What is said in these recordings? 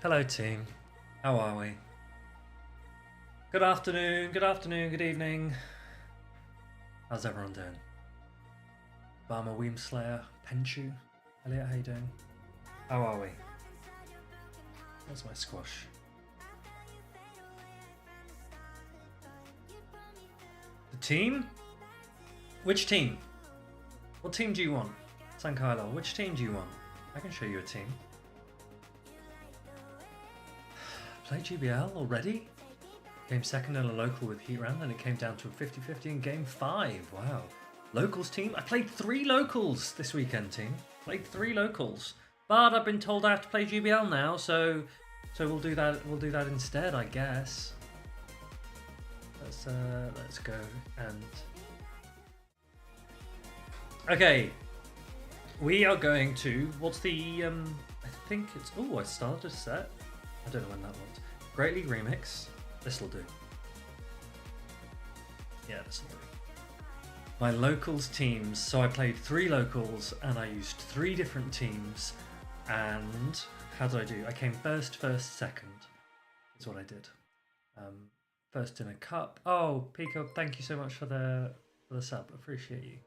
Hello team, how are we? Good afternoon, good evening. How's everyone doing? Barmer Weemslayer, Penchu, Elliot, how you doing? How are we? Where's my squash? The team? Which team? What team do you want? San Kylo, which team do you want? I can show you a team. Play GBL already? Came second in a local with Heatran, and it came down to a 50-50 in game 5. Wow. Locals team? I played 3 locals this weekend, team. Played 3 locals. But I've been told I have to play GBL now, so we'll do that instead, I guess. Let's go and okay. We are going to what's the I think it's I started a set. I don't know when that was. Great League Remix. This'll do. Yeah, this'll do. My locals teams. So I played 3 locals and I used 3 different teams. And how did I do? I came first, second. Is what I did. First in a cup. Oh, Pico, thank you so much for the sub. Appreciate you.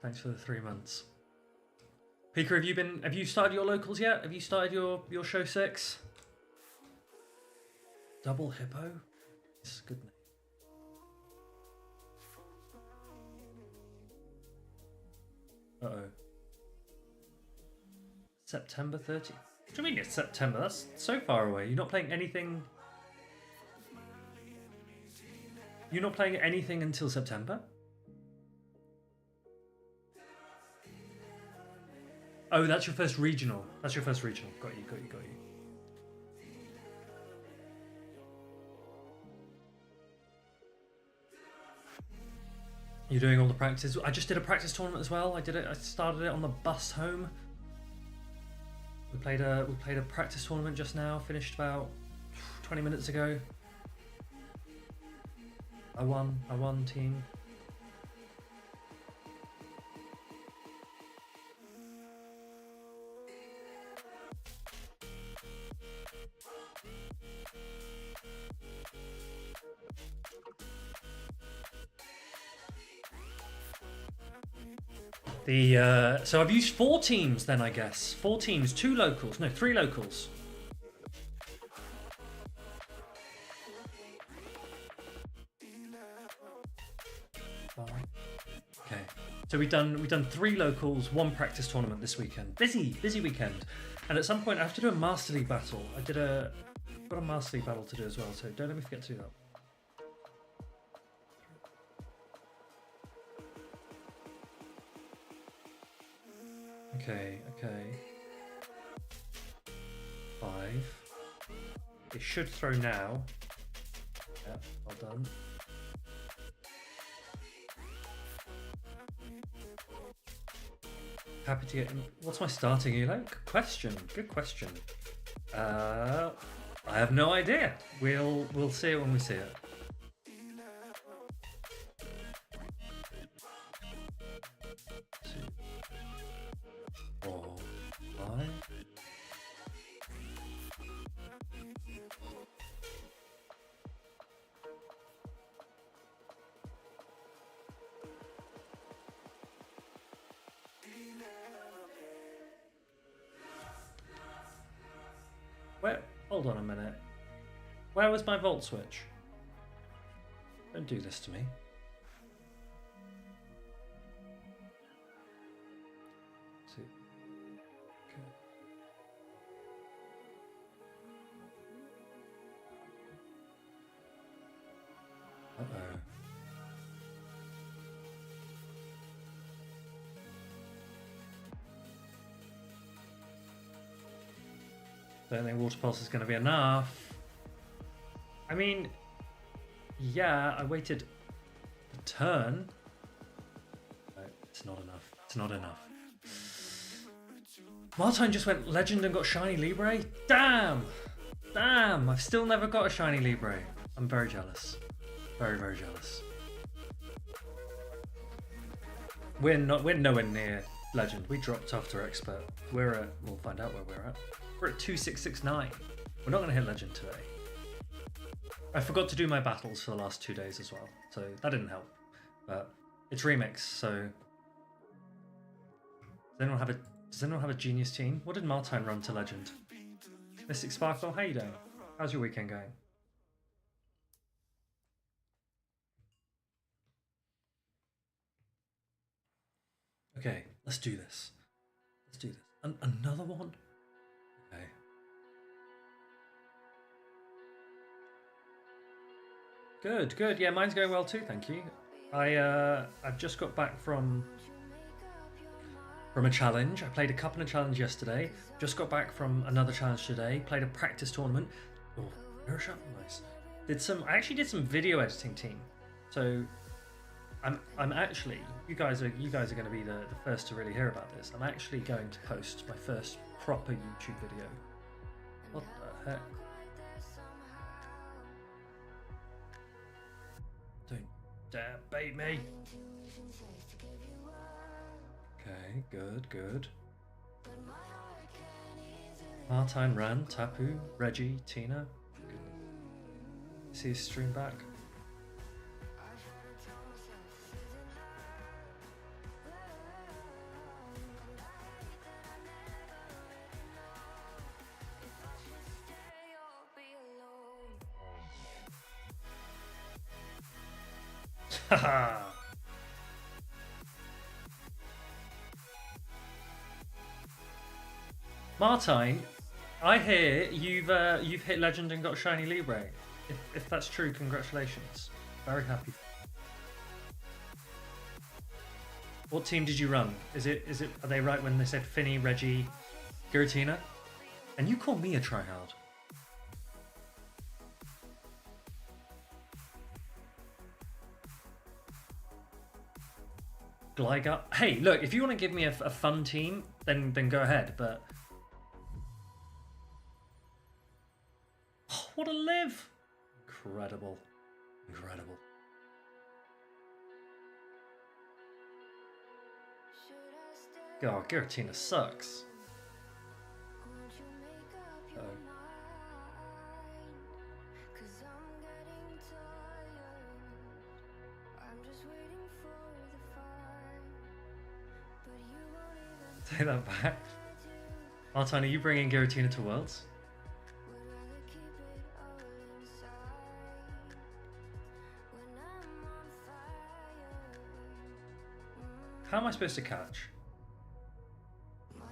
Thanks for the 3 months. Pico, have you started your locals yet? Have you started your show 6? Double Hippo? It's a good name. Uh-oh. September 30th. What do you mean it's September? That's so far away. You're not playing anything... You're not playing anything until September? Oh, that's your first regional. That's your first regional. Got you. You're doing all the practices. I just did a practice tournament as well. I started it on the bus home. We played a practice tournament just now. Finished about 20 minutes ago. I won team. So I've used 4 teams then, I guess. 4 teams, 2 locals. No, 3 locals. Okay. So we've done 3 locals, 1 practice tournament this weekend. Busy weekend. And at some point I have to do a Master League battle. I've got a Master League battle to do as well, so don't let me forget to do that. Okay. 5. It should throw now. Yeah, well done. Happy to get in. What's my starting elo? Good question. I have no idea. We'll see it when we see it. Hold on a minute. Where was my volt switch? Don't do this to me. See. Okay. Uh-oh. Don't think Water Pulse is going to be enough. I mean, yeah, I waited a turn. No, it's not enough. It's not enough. Martine just went Legend and got Shiny Libre? Damn! I've still never got a Shiny Libre. I'm very jealous. Very, very jealous. We're nowhere near Legend. We dropped after Expert. We'll find out where we're at. We're at 2669. We're not going to hit legend today. I forgot to do my battles for the last 2 days as well, so that didn't help. But it's remix, so does anyone have a genius team? What did Martine run to legend? Mystic Sparkle, how you doing? How's your weekend going? Okay, let's do this. Let's do this. Another one? Okay. Good, good. Yeah, mine's going well too, thank you. I've just got back from a challenge. I played a couple of challenges yesterday. Just got back from another challenge today. Played a practice tournament. Oh, mirror shot, nice. I actually did some video editing team. So I'm actually, you guys are going to be the first to really hear about this. I'm actually going to post my first proper YouTube video. What the heck? Don't dare bait me. Okay, good, good. Martine ran, Tapu, Reggie, Tina. See his stream back. Haha. Martine, I hear you've hit legend and got shiny Libre. If that's true, congratulations. Very happy. What team did you run? Are they right when they said Finny, Reggie, Giratina? And you call me a tryhard. Gligar. Hey, look, if you want to give me a fun team, then go ahead, but oh, what a live! Incredible. Incredible. Oh, Giratina sucks. Take that back. Martine, are you bringing Giratina to Worlds? How am I supposed to catch? I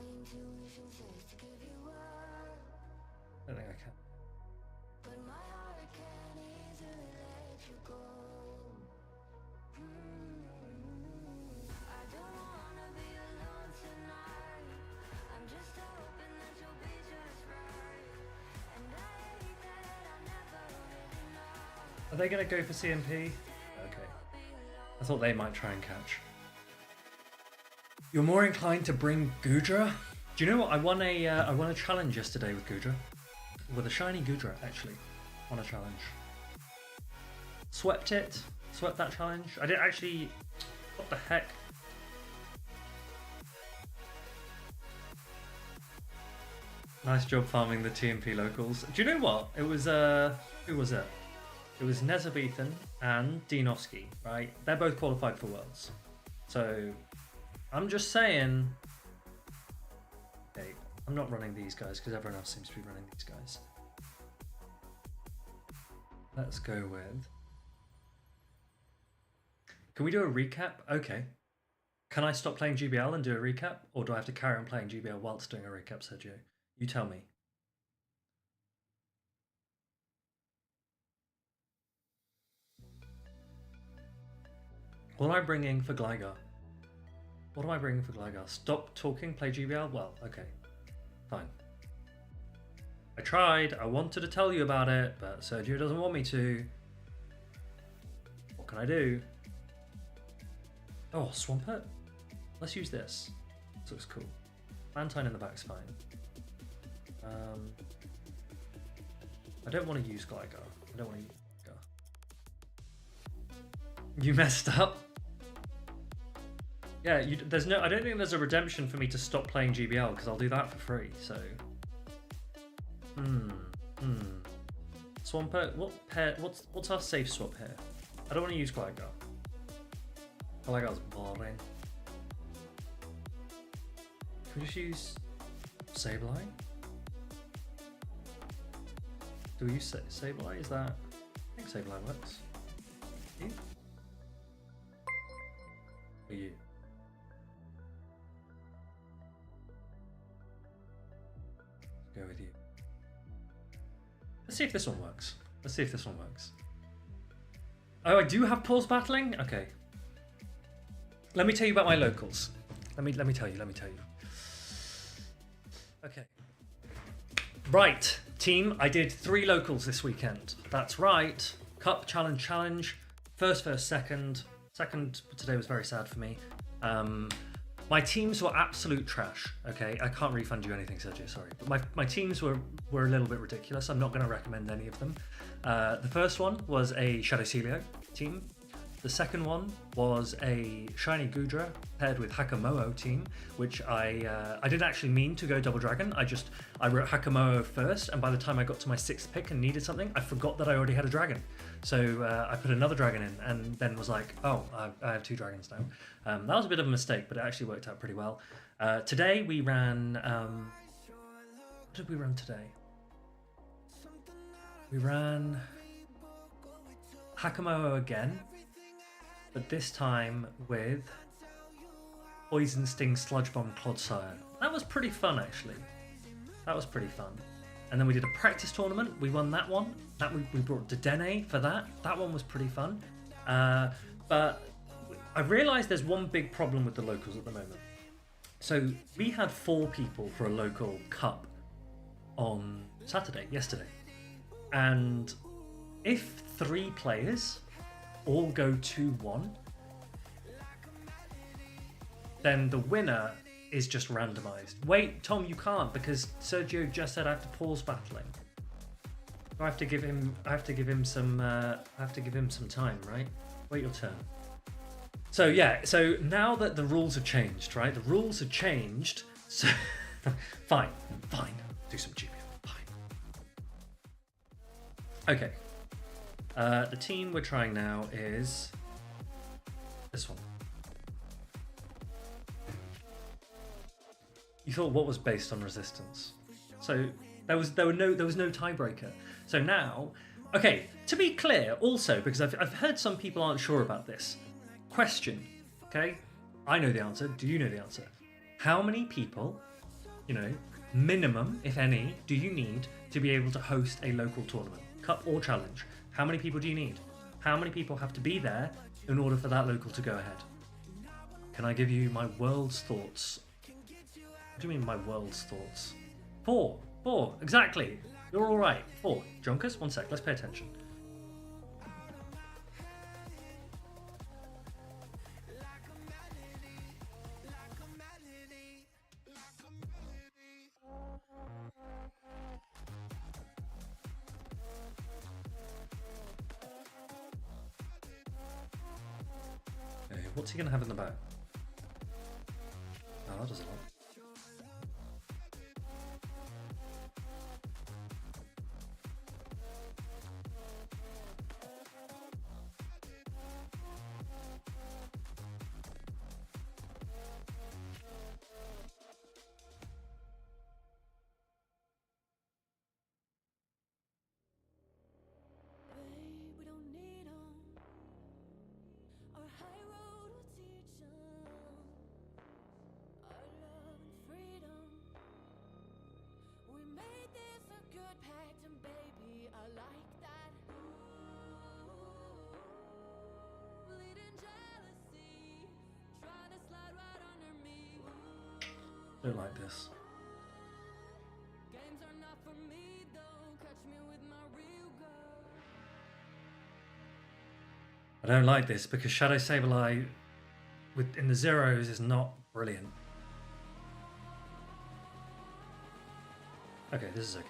don't think I can. Are they going to go for CMP? Okay. I thought they might try and catch. You're more inclined to bring Goodra? Do you know what? I won a challenge yesterday with Goodra. With a shiny Goodra, actually. Won a challenge. Swept it. Swept that challenge. I did actually... What the heck? Nice job farming the TMP locals. Do you know what? It was, who was it? It was Nezabethan and Dinovsky, right? They're both qualified for Worlds. So, I'm just saying... Okay, I'm not running these guys because everyone else seems to be running these guys. Let's go with... Can we do a recap? Okay. Can I stop playing GBL and do a recap? Or do I have to carry on playing GBL whilst doing a recap, Sergio? You tell me. What am I bringing for Gligar? What am I bringing for Gligar? Stop talking, play GBL? Well, okay. Fine. I tried. I wanted to tell you about it, but Sergio doesn't want me to. What can I do? Oh, Swampert? Let's use this. This looks cool. Mantine in the back's fine. I don't want to use Gligar. I don't want to use Gligar. You messed up? Yeah, there's no. I don't think there's a redemption for me to stop playing GBL because I'll do that for free. So, Swampert. What pair? What's our safe swap here? I don't want to use Gligar. Gligar's boring. Can we just use Sableye? Do we use Sableye? Is that? I think Sableye works. You? Or you? Go with you. Let's see if this one works. Let's see if this one works. Oh, I do have pause battling? Okay. Let me tell you about my locals. Let me tell you. Okay. Right, team, I did 3 locals this weekend. That's right. Cup, challenge. First, second. Second today was very sad for me. My teams were absolute trash, okay? I can't refund you anything, Sergio, sorry. But my teams were a little bit ridiculous. I'm not going to recommend any of them. The first one was a Shadow Celio team. The second one was a Shiny Goodra paired with Hakamoa team, which I didn't actually mean to go Double Dragon. I wrote Hakamoa first, and by the time I got to my 6th pick and needed something, I forgot that I already had a dragon. So I put another dragon in, and then was like, oh, I have 2 dragons now. That was a bit of a mistake, but it actually worked out pretty well. Today we ran... what did we run today? We ran Hakamoa again, but this time with Poison Sting, Sludge Bomb, Clodsire. That was pretty fun, actually. That was pretty fun. And then we did a practice tournament. We won that one. We brought Dedenne for that. That one was pretty fun. But I realised there's one big problem with the locals at the moment. So we had 4 people for a local cup on yesterday. And if 3 players all go 2-1, then the winner is just randomized. Wait, Tom, you can't, because Sergio just said I have to pause battling. I have to give him some time, right? Wait your turn. So yeah, so now that the rules have changed, right? The rules have changed. So fine. Do some GBL. Fine. Okay. The team we're trying now is this one. You thought what was based on resistance? So there was no tiebreaker. So now, okay. To be clear, also because I've heard some people aren't sure about this. Question, okay? I know the answer. Do you know the answer? How many people, minimum, if any, do you need to be able to host a local tournament, cup or challenge? How many people do you need? How many people have to be there in order for that local to go ahead? Can I give you my world's thoughts? What do you mean my world's thoughts? 4, exactly. You're all right. 4. Junkers, one sec. Let's pay attention. Okay, what's he gonna have in the bag? Oh, that does a lot. Don't like this. I don't like this because Shadow Sableye in the zeros is not brilliant. Okay, this is okay.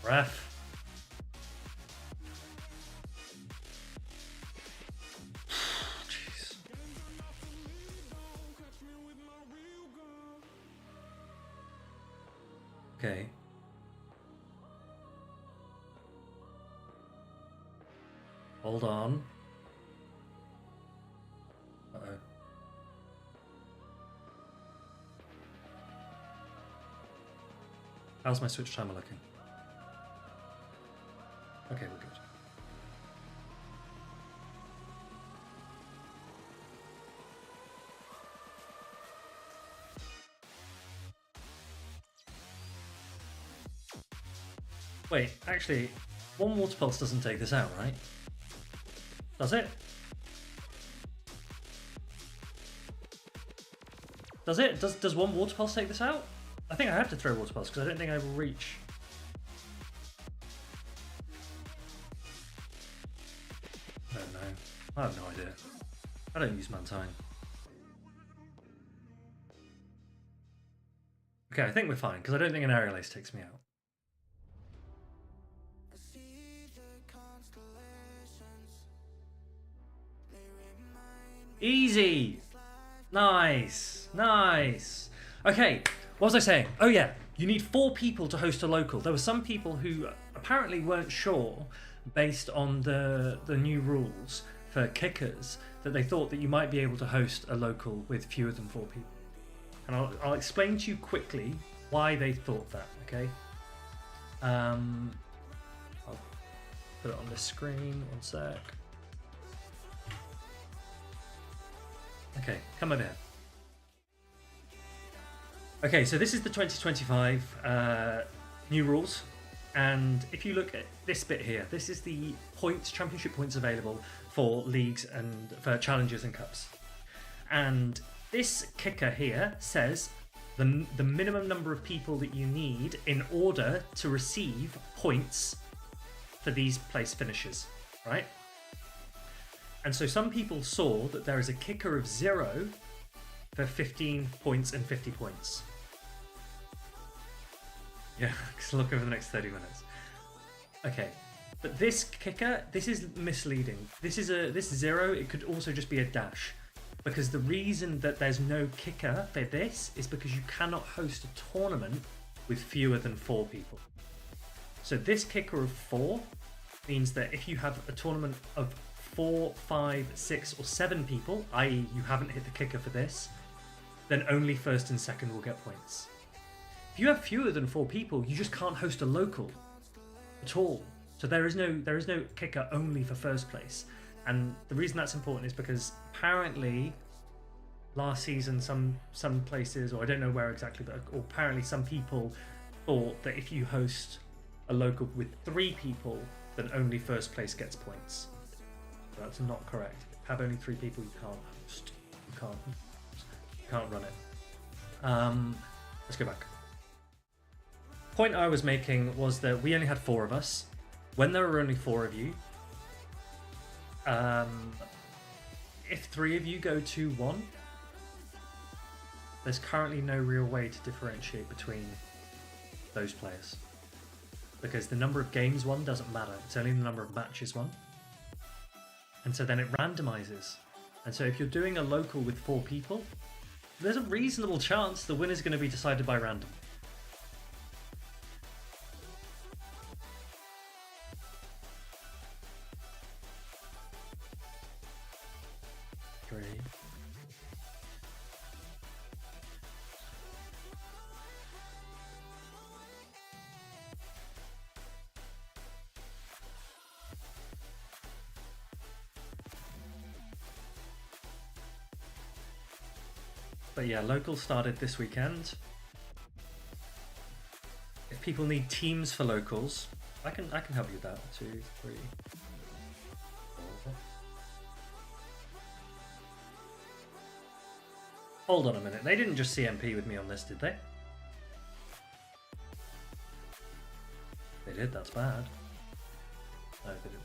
Ref. Jeez. Okay. Hold on. Uh-oh. How's my switch timer looking? Okay, we're good. Wait, actually, one water pulse doesn't take this out, right? Does it? Does it? Does one water pulse take this out? I think I have to throw water pulse because I don't think I will reach. I don't know. I have no idea. I don't use Mantine. Okay, I think we're fine because I don't think an aerial ace takes me out. Easy! Nice! Nice! Okay, what was I saying? Oh yeah, you need 4 people to host a local. There were some people who apparently weren't sure, based on the new rules for kickers, that they thought that you might be able to host a local with fewer than 4 people. And I'll explain to you quickly why they thought that, okay? I'll put it on the screen, one sec. Okay, come over here. Okay, so this is the 2025 new rules, and if you look at this bit here, this is the points, championship points available for leagues and for challenges and cups. And this kicker here says the minimum number of people that you need in order to receive points for these place finishes, right? And so some people saw that there is a kicker of 0 for 15 points and 50 points. Yeah, because look over the next 30 minutes. Okay, but this kicker, this is misleading. This 0, it could also just be a dash. Because the reason that there's no kicker for this is because you cannot host a tournament with fewer than 4 people. So this kicker of 4 means that if you have a tournament of 4, 5, 6 or 7 people, i.e. you haven't hit the kicker for this, then only first and second will get points. If you have fewer than 4 people, you just can't host a local at all. So there is no kicker only for first place. And the reason that's important is because apparently last season some places, or I don't know where exactly, but apparently some people thought that if you host a local with 3 people, then only first place gets points. That's not correct. If you have only 3 people, you can't host. You can't run it. Let's go back. Point I was making was that we only had 4 of us. When there were only 4 of you, if 3 of you go 2-1, there's currently no real way to differentiate between those players. Because the number of games won doesn't matter. It's only the number of matches won. And so then it randomizes. And so if you're doing a local with 4 people, there's a reasonable chance the winner's going to be decided by random. Three. But yeah, local started this weekend. If people need teams for locals, I can help you with that. 2, 3, 4. Hold on a minute. They didn't just CMP with me on this, did they? They did. That's bad. No, they didn't.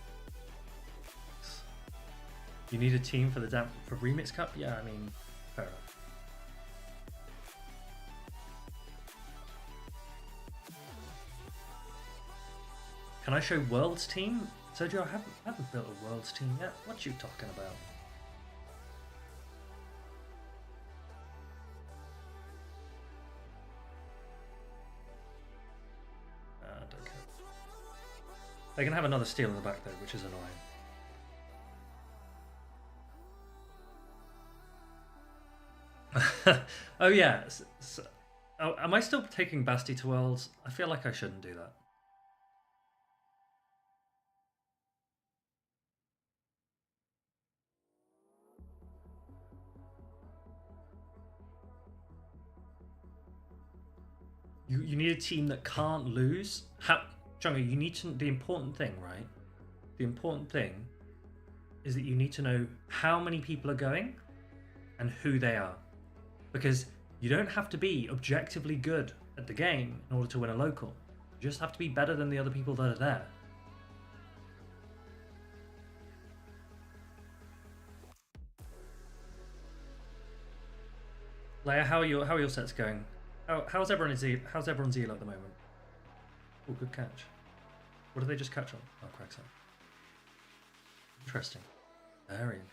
You need a team for the for Remix Cup? Yeah, I mean, fair enough. Can I show World's team? Sergio, I haven't built a World's team yet. What you talking about? I don't care. They can have another steal in the back though, which is annoying. Oh yeah. Oh, am I still taking Basti to Worlds? I feel like I shouldn't do that. You need a team that can't lose. Jungle, you need to. The important thing, right? The important thing is that you need to know how many people are going and who they are, because you don't have to be objectively good at the game in order to win a local. You just have to be better than the other people that are there. Leia, how are your sets going? How's everyone's elo at the moment? Oh, good catch. What did they just catch on? Oh, cracks up. Interesting. Very interesting.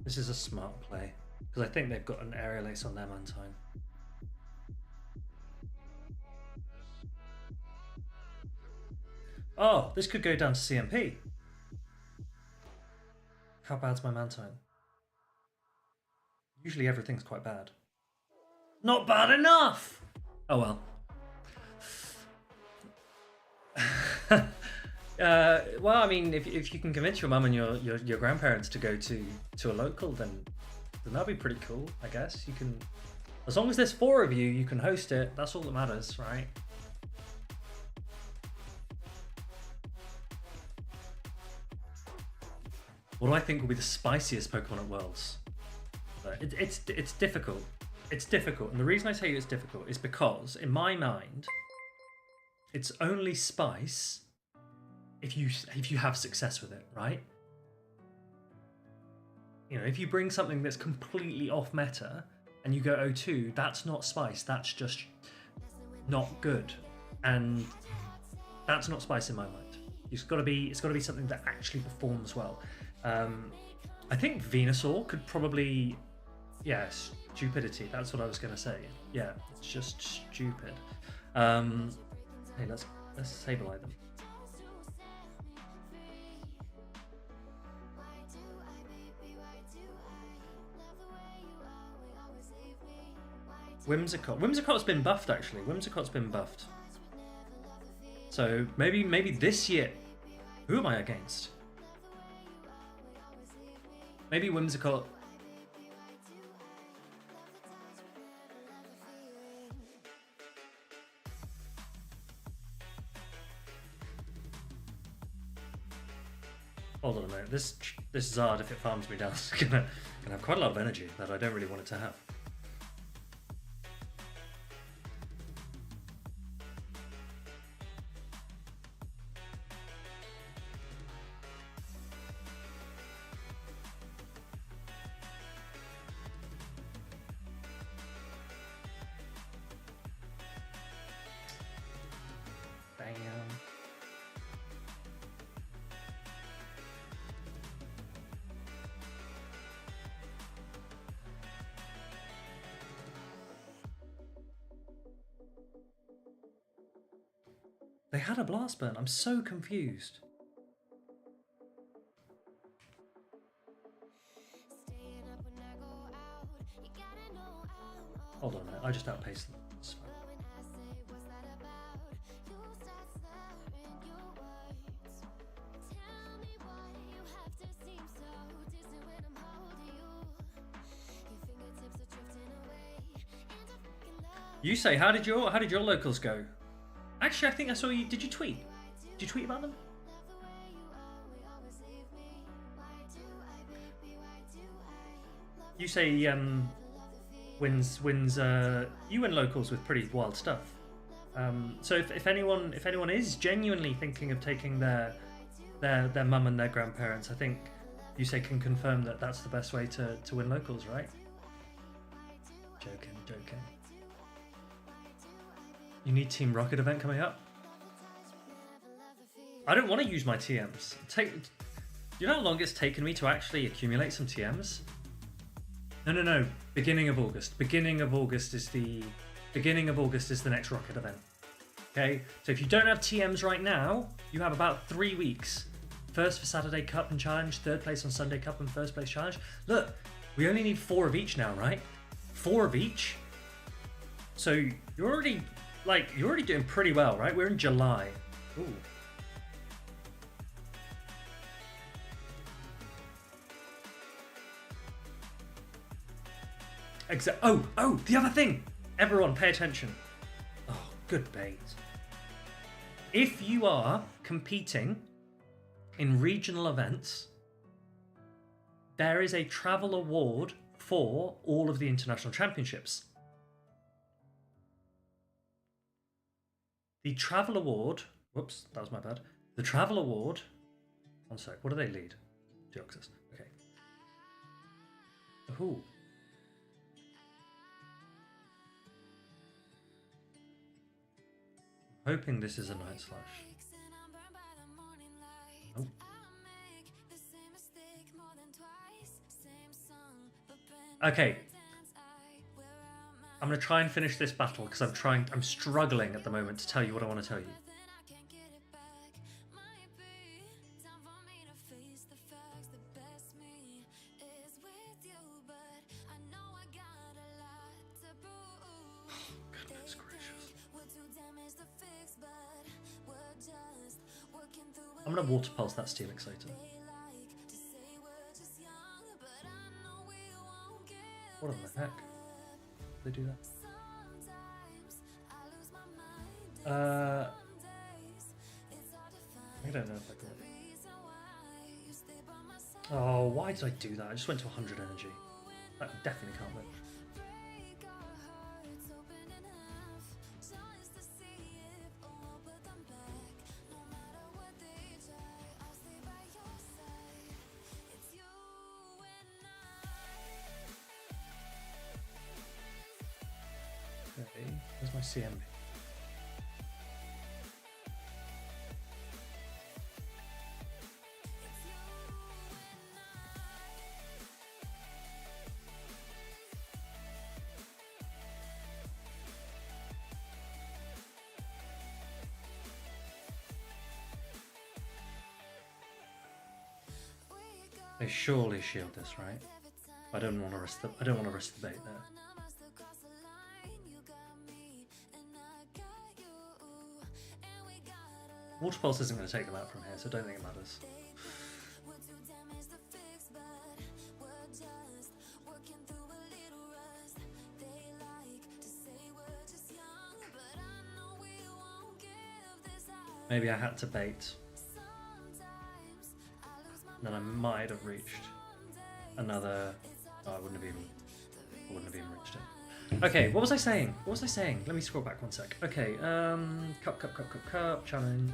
This is a smart play, because I think they've got an aerial ace on their Mantine. Oh, this could go down to CMP. How bad's my Mantine? Usually everything's quite bad. Not bad enough! Oh well. Well, I mean, if you can convince your mum and your grandparents to go to a local, then that'd be pretty cool, I guess. You can, as long as there's 4 of you, you can host it. That's all that matters, right? What do I think will be the spiciest Pokemon at Worlds? It's difficult. It's difficult, and the reason I tell you it's difficult is because, in my mind, it's only spice if you have success with it, right? You know, if you bring something that's completely off meta and you go 0-2, that's not spice. That's just not good, and that's not spice in my mind. It's got to be something that actually performs well. I think Venusaur could probably, yeah, stupidity. That's what I was going to say. Yeah, it's just stupid. Hey, let's Sableye them. Whimsicott's been buffed actually. Whimsicott's been buffed. So maybe this year. Who am I against? Maybe Whimsicott. Hold on a minute. This Zard, if it farms me down, is gonna have quite a lot of energy that I don't really want it to have. They had a blast burn. I'm so confused. Hold on a minute. I just outpaced them. You say, how did your locals go? Actually, I think I saw you. Did you tweet? Did you tweet about them? You say wins you win locals with pretty wild stuff. So if anyone is genuinely thinking of taking their mum and their grandparents, I think you say can confirm that that's the best way to win locals, right? Joking. You need Team Rocket event coming up. I don't want to use my TMs. You know how long it's taken me to actually accumulate some TMs? No. Beginning of August. Beginning of August is the next Rocket event. Okay? So if you don't have TMs right now, you have about 3 weeks. First for Saturday Cup and Challenge, third place on Sunday Cup and first place Challenge. Look, we only need 4 of each now, right? 4 of each. So you're already doing pretty well, right? We're in July. Ooh. Oh, the other thing! Everyone, pay attention. Oh, good bait. If you are competing in regional events, there is a travel award for all of the international championships. The travel award... Whoops, that was my bad. The travel award... One sec, what do they lead? Deoxys. Okay. Ooh. Hoping this is a night slash. Oh. Okay. I'm gonna try and finish this battle because I'm struggling at the moment to tell you what I want to tell you. Goodness gracious. I'm gonna water pulse that steel exciter. What in the heck? They do that? I don't know if I got it. Oh, why did I do that? I just went to 100 energy. That definitely can't win. Okay, where's my CMB? They surely shield this, right? I don't want to risk the bait there. Water Pulse isn't going to take them out from here, so I don't think it matters. Maybe I had to bait. Then I might have reached another... Oh, I wouldn't have even reached it. Okay, what was I saying? Let me scroll back one sec. Okay, cup, challenge.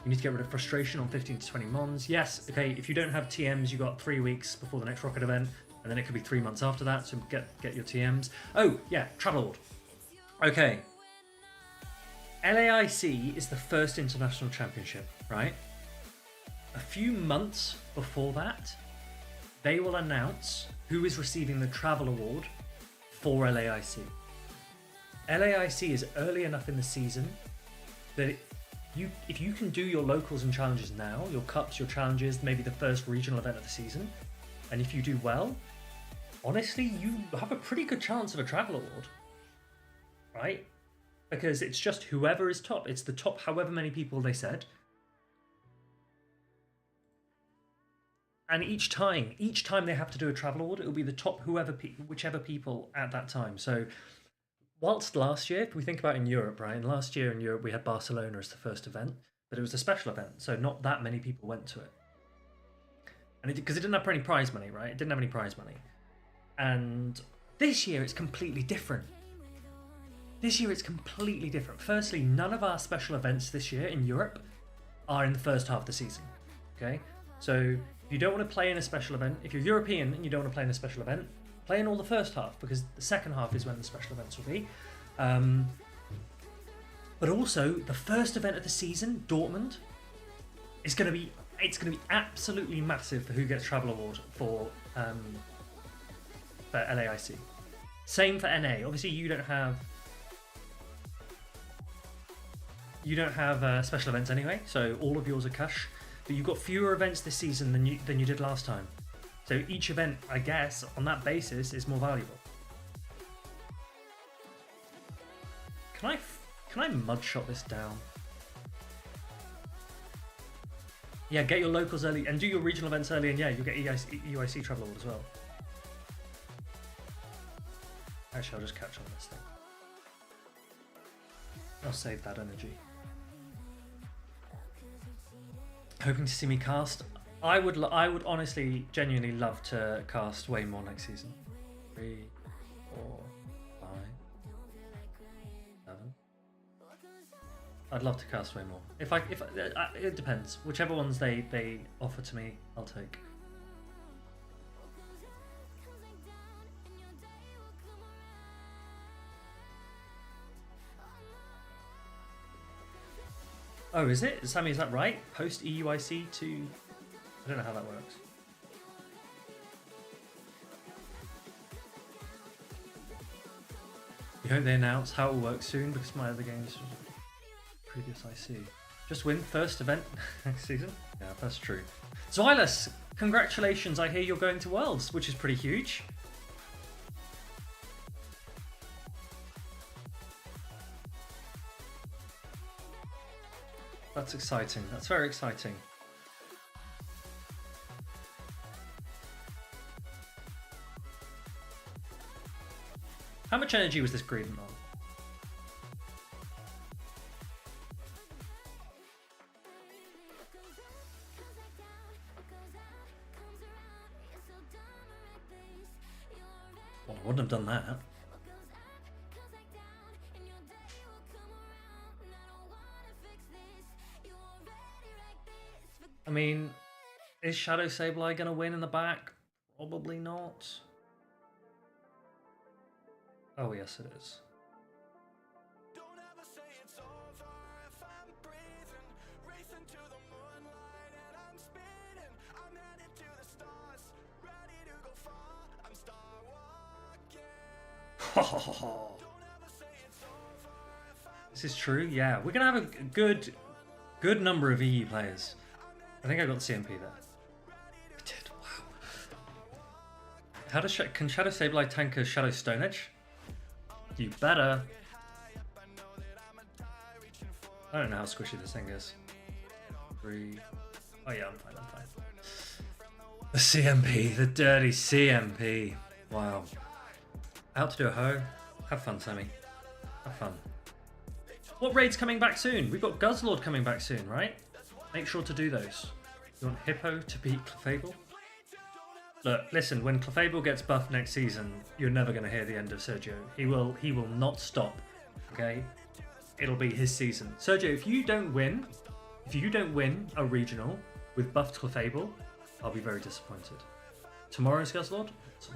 You need to get rid of frustration on 15 to 20 mons. Yes, okay, if you don't have TMs, you got 3 weeks before the next Rocket event, and then it could be 3 months after that, so get your TMs. Oh, yeah, Travel Award. Okay. LAIC is the first international championship, right? A few months before that, they will announce who is receiving the Travel Award for LAIC. LAIC is early enough in the season that if you can do your locals and challenges now, your cups, your challenges, maybe the first regional event of the season, and if you do well, honestly, you have a pretty good chance of a Travel Award, right? Because it's just whoever is top. It's the top however many people they said. And each time they have to do a Travel Award, it will be the top whichever people at that time. So whilst last year, if we think about in Europe, right? And last year in Europe we had Barcelona as the first event, but it was a special event, so not that many people went to it. And because it didn't have any prize money, right? It didn't have any prize money. And this year it's completely different. This year it's completely different. Firstly, none of our special events this year in Europe are in the first half of the season. Okay? So if you don't want to play in a special event, if you're European and you don't want to play in a special event, play in all the first half, because the second half is when the special events will be. But also, the first event of the season, Dortmund, is going to be absolutely massive for who gets travel award for LAIC. Same for NA. Obviously, you don't have special events anyway, so all of yours are cash. But you've got fewer events this season than you did last time. So each event, I guess, on that basis, is more valuable. Can I mud shot this down? Yeah, get your locals early and do your regional events early, and yeah, you'll get UIC travel award as well. Actually, I'll just catch on this thing. I'll save that energy. Hoping to see me cast. I would honestly, genuinely love to cast way more next season. 3, 4, 5, 7. I'd love to cast way more. If it depends. Whichever ones they offer to me, I'll take. Oh, is it? Sammy, is that right? Post EUIC to... I don't know how that works. We hope they announce how it will work soon, because my other games previous IC. Just win first event next season? Yeah, that's true. Xylus, congratulations, I hear you're going to Worlds, which is pretty huge. That's exciting. That's very exciting. How much energy was this Greedent on? Well, I wouldn't have done that. I mean, is Shadow Sableye going to win in the back? Probably not. Oh, yes, it is. This is true, yeah. We're going to have a good number of EU players. I think I got the CMP there. I did, wow. Can Shadow Sableye tank a Shadow Stone Edge? You better. I don't know how squishy this thing is. 3. Oh yeah, I'm fine. The CMP, the dirty CMP. Wow. Out to do a hoe. Have fun, Sammy. Have fun. What raid's coming back soon? We've got Guzzlord coming back soon, right? Make sure to do those. You want Hippo to beat Clefable? Look, listen, when Clefable gets buffed next season, you're never going to hear the end of Sergio. He will not stop, okay? It'll be his season. Sergio, if you don't win a regional with buffed Clefable, I'll be very disappointed. Tomorrow's Guzzlord? Awesome.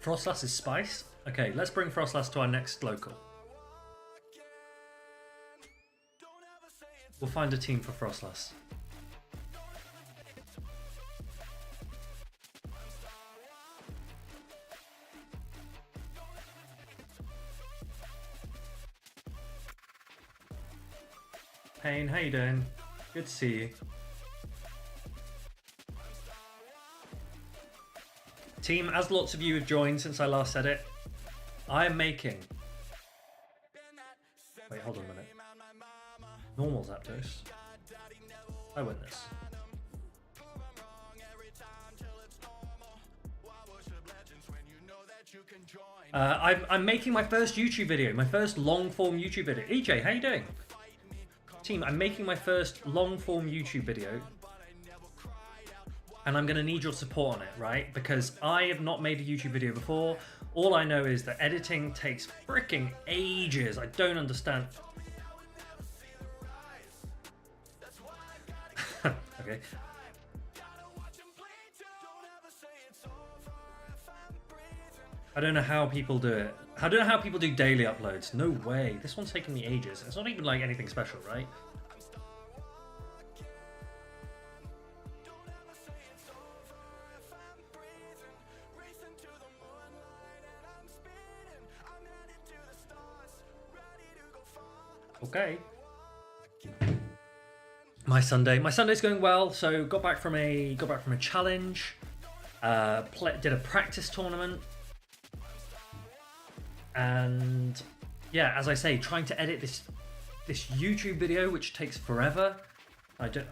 Frostlass is Spice? Okay, let's bring Frostlass to our next local. We'll find a team for Frostlass. Payne, how you doing? Good to see you. Team, as lots of you have joined since I last said it, I am making... Wait, hold on a minute. Normal Zapdos. I win this. I'm making my first YouTube video, my first long-form YouTube video. EJ, how you doing? Team, I'm making my first long-form YouTube video. And I'm going to need your support on it, right? Because I have not made a YouTube video before. All I know is that editing takes freaking ages. I don't understand. Okay. I don't know how people do it. I don't know how people do daily uploads. No way. This one's taking me ages. It's not even like anything special, right? Okay. My Sunday's going well. So got back from a challenge. Did a practice tournament. And yeah, as I say, trying to edit this YouTube video, which takes forever. I don't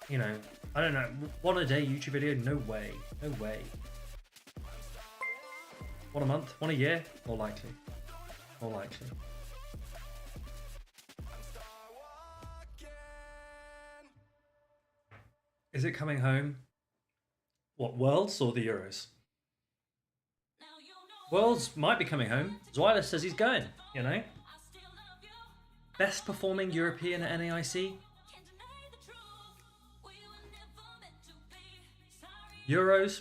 know. One a day YouTube video? No way. No way. One a month? One a year? More likely. More likely. Is it coming home? What, Worlds or the Euros? Worlds might be coming home. Zweilers says he's going, you know? Best performing European at NAIC? Euros?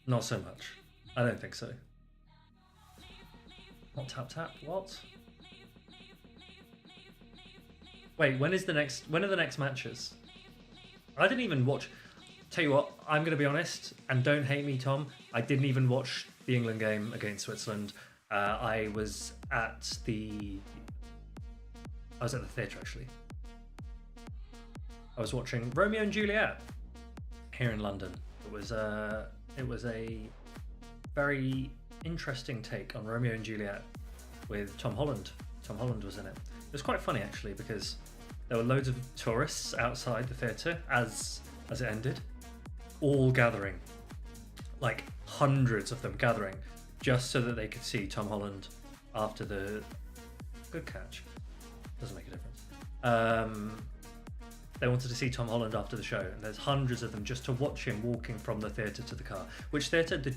Not so much. I don't think so. Not tap tap, what? Wait, when are the next matches? I didn't even watch. Tell you what, I'm going to be honest, and don't hate me, Tom. I didn't even watch the England game against Switzerland. I was at the theatre actually. I was watching Romeo and Juliet here in London. It was a very interesting take on Romeo and Juliet with Tom Holland. Tom Holland was in it. It was quite funny actually because there were loads of tourists outside the theatre as it ended, all gathering, like hundreds of them gathering, just so that they could see Tom Holland after the good catch. Doesn't make a difference. They wanted to see Tom Holland after the show, and there's hundreds of them just to watch him walking from the theatre to the car. Which theatre? The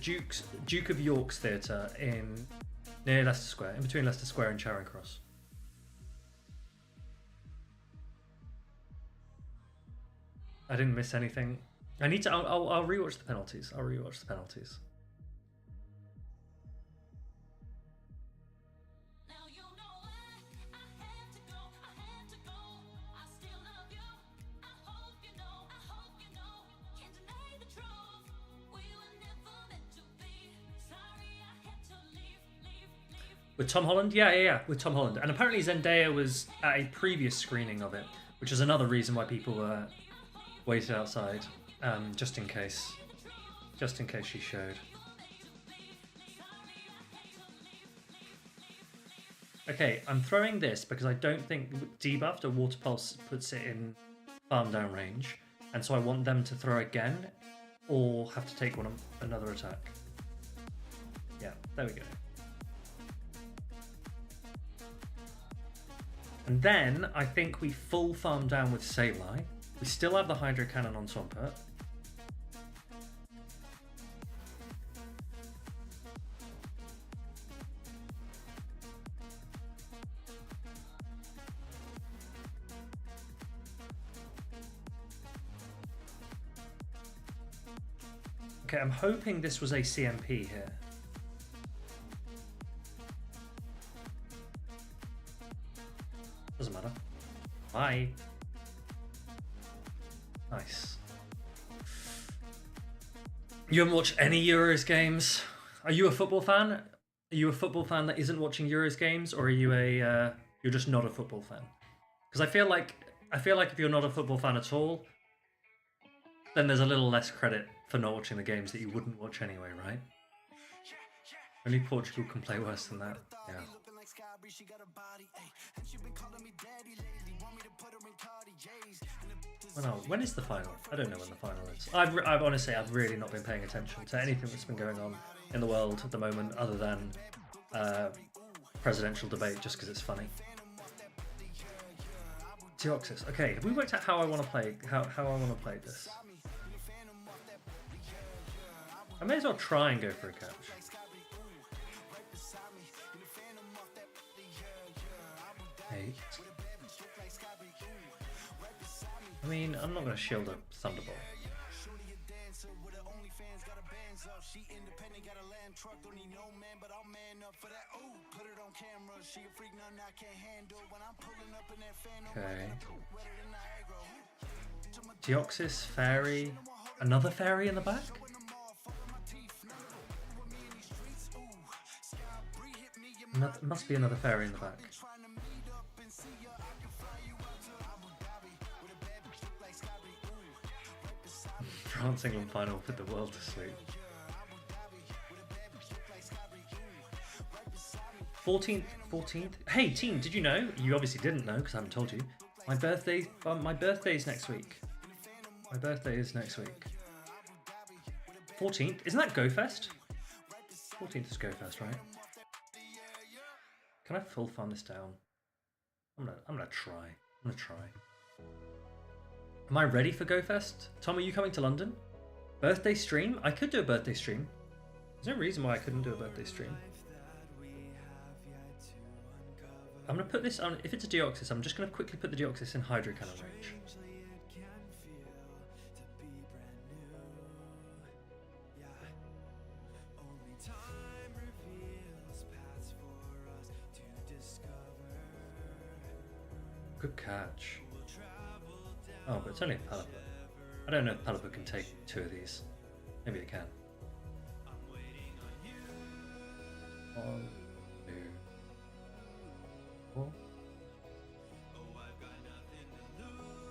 Duke of York's theatre near Leicester Square, in between Leicester Square and Charing Cross. I didn't miss anything. I need to. I'll rewatch the penalties. I'll rewatch the penalties. With Tom Holland? Yeah, with Tom Holland. And apparently Zendaya was at a previous screening of it, which is another reason why people waited outside, just in case she showed. Okay, I'm throwing this because I don't think debuffed or Water Pulse puts it in farm down range, and so I want them to throw again or have to take another attack. Yeah, there we go. And then I think we full farm down with Sableye. We still have the Hydro Cannon on Swampert. Okay, I'm hoping this was a CMP here. Doesn't matter. Bye. Nice. You haven't watched any Euros games? Are you a football fan? Are you a football fan that isn't watching Euros games, or are you you're just not a football fan? Because I feel like if you're not a football fan at all, then there's a little less credit for not watching the games that you wouldn't watch anyway, right? Only Portugal can play worse than that. Yeah. Well, when is the final? I don't know when the final is. I've honestly, I've really not been paying attention to anything that's been going on in the world at the moment other than presidential debate, just because it's funny. Deoxys. Okay, have we worked out how I want to play? How I want to play this? I may as well try and go for a catch. Eight. I mean, I'm not going to shield a Thunderbolt. Okay. Deoxys, Fairy. Another Fairy in the back? Must be another Fairy in the back. France England final put the world to sleep. 14th. Hey team, did you know? You obviously didn't know because I haven't told you. My birthday's next week. My birthday is next week. 14th, isn't that GoFest? 14th is GoFest, right? Can I full farm this down? I'm gonna try. Am I ready for GoFest? Tom, are you coming to London? Birthday stream? I could do a birthday stream. There's no reason why I couldn't do a birthday stream. I'm going to put this on, if it's a Deoxys, I'm just going to quickly put the Deoxys in Hydro Cannon range. Good catch. Oh, but it's only a Pelipper. I don't know if Pelipper can take two of these. Maybe it can. 1, 2, 4.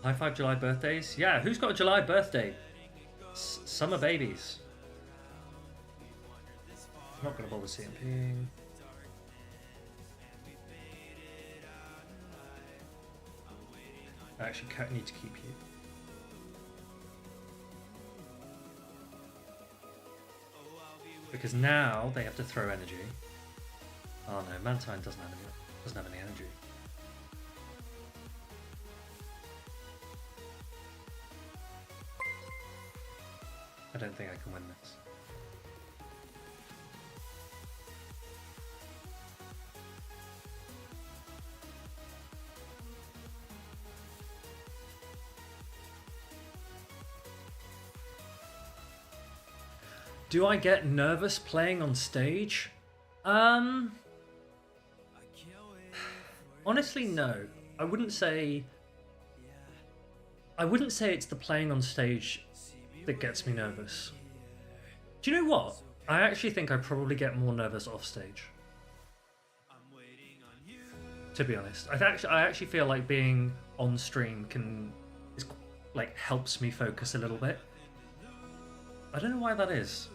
High five July birthdays? Yeah, who's got a July birthday? Summer babies. I'm not going to bother CMPing. I actually need to keep you. Because now they have to throw energy. Oh no, Mantine doesn't have any energy. I don't think I can win this. Do I get nervous playing on stage? Honestly, no. I wouldn't say it's the playing on stage that gets me nervous. Do you know what? I actually think I probably get more nervous off stage. To be honest, I actually feel like being on stream helps me focus a little bit. I don't know why that is.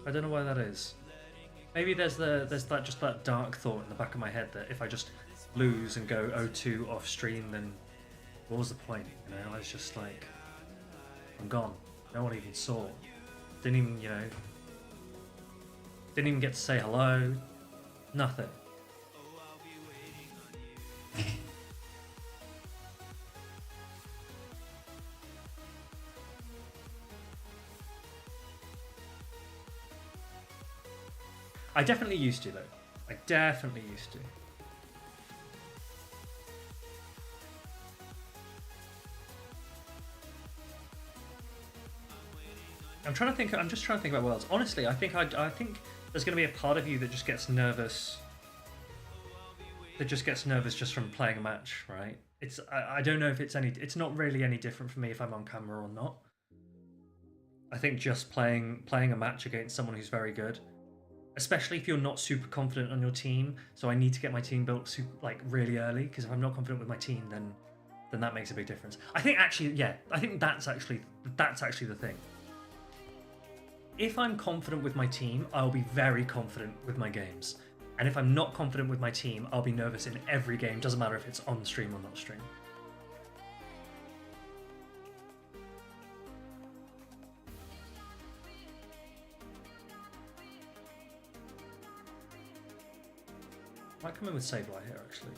Maybe there's that dark thought in the back of my head that if I just lose and go 0-2 off stream, then what was the point? You know, I was just like, I'm gone. No one even saw. Didn't even get to say hello. Nothing. I definitely used to, though. I definitely used to. I'm just trying to think about worlds. Honestly, I think there's going to be a part of you that just gets nervous. Just from playing a match, right? I don't know if it's not really any different for me if I'm on camera or not. I think just playing a match against someone who's very good, especially if you're not super confident on your team. So I need to get my team built really early, because if I'm not confident with my team, then that makes a big difference. I think that's actually the thing. If I'm confident with my team, I'll be very confident with my games. And if I'm not confident with my team, I'll be nervous in every game. Doesn't matter if it's on stream or not stream. Might come in with Sableye here, actually.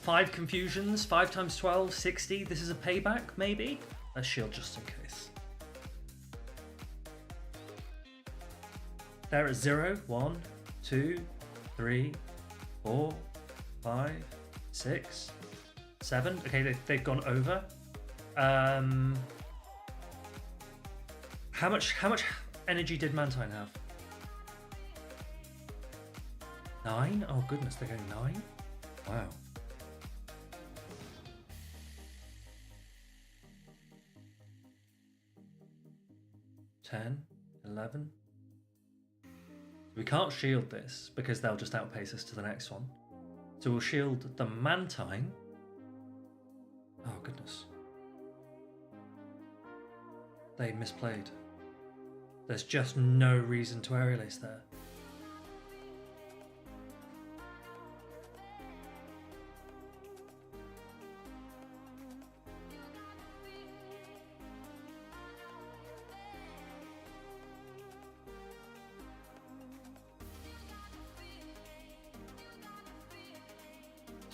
Five confusions, 5 times 12, 60. This is a payback, maybe? A shield just in case. They're at 0, 1, 2, 3, 4, 5, 6, 7. Okay, they've gone over. How much energy did Mantine have? 9? Oh goodness, they're going 9? Wow. $10, 11. We can't shield this because they'll just outpace us to the next one. So we'll shield the Mantine. Oh goodness. They misplayed. There's just no reason to aerial ace there.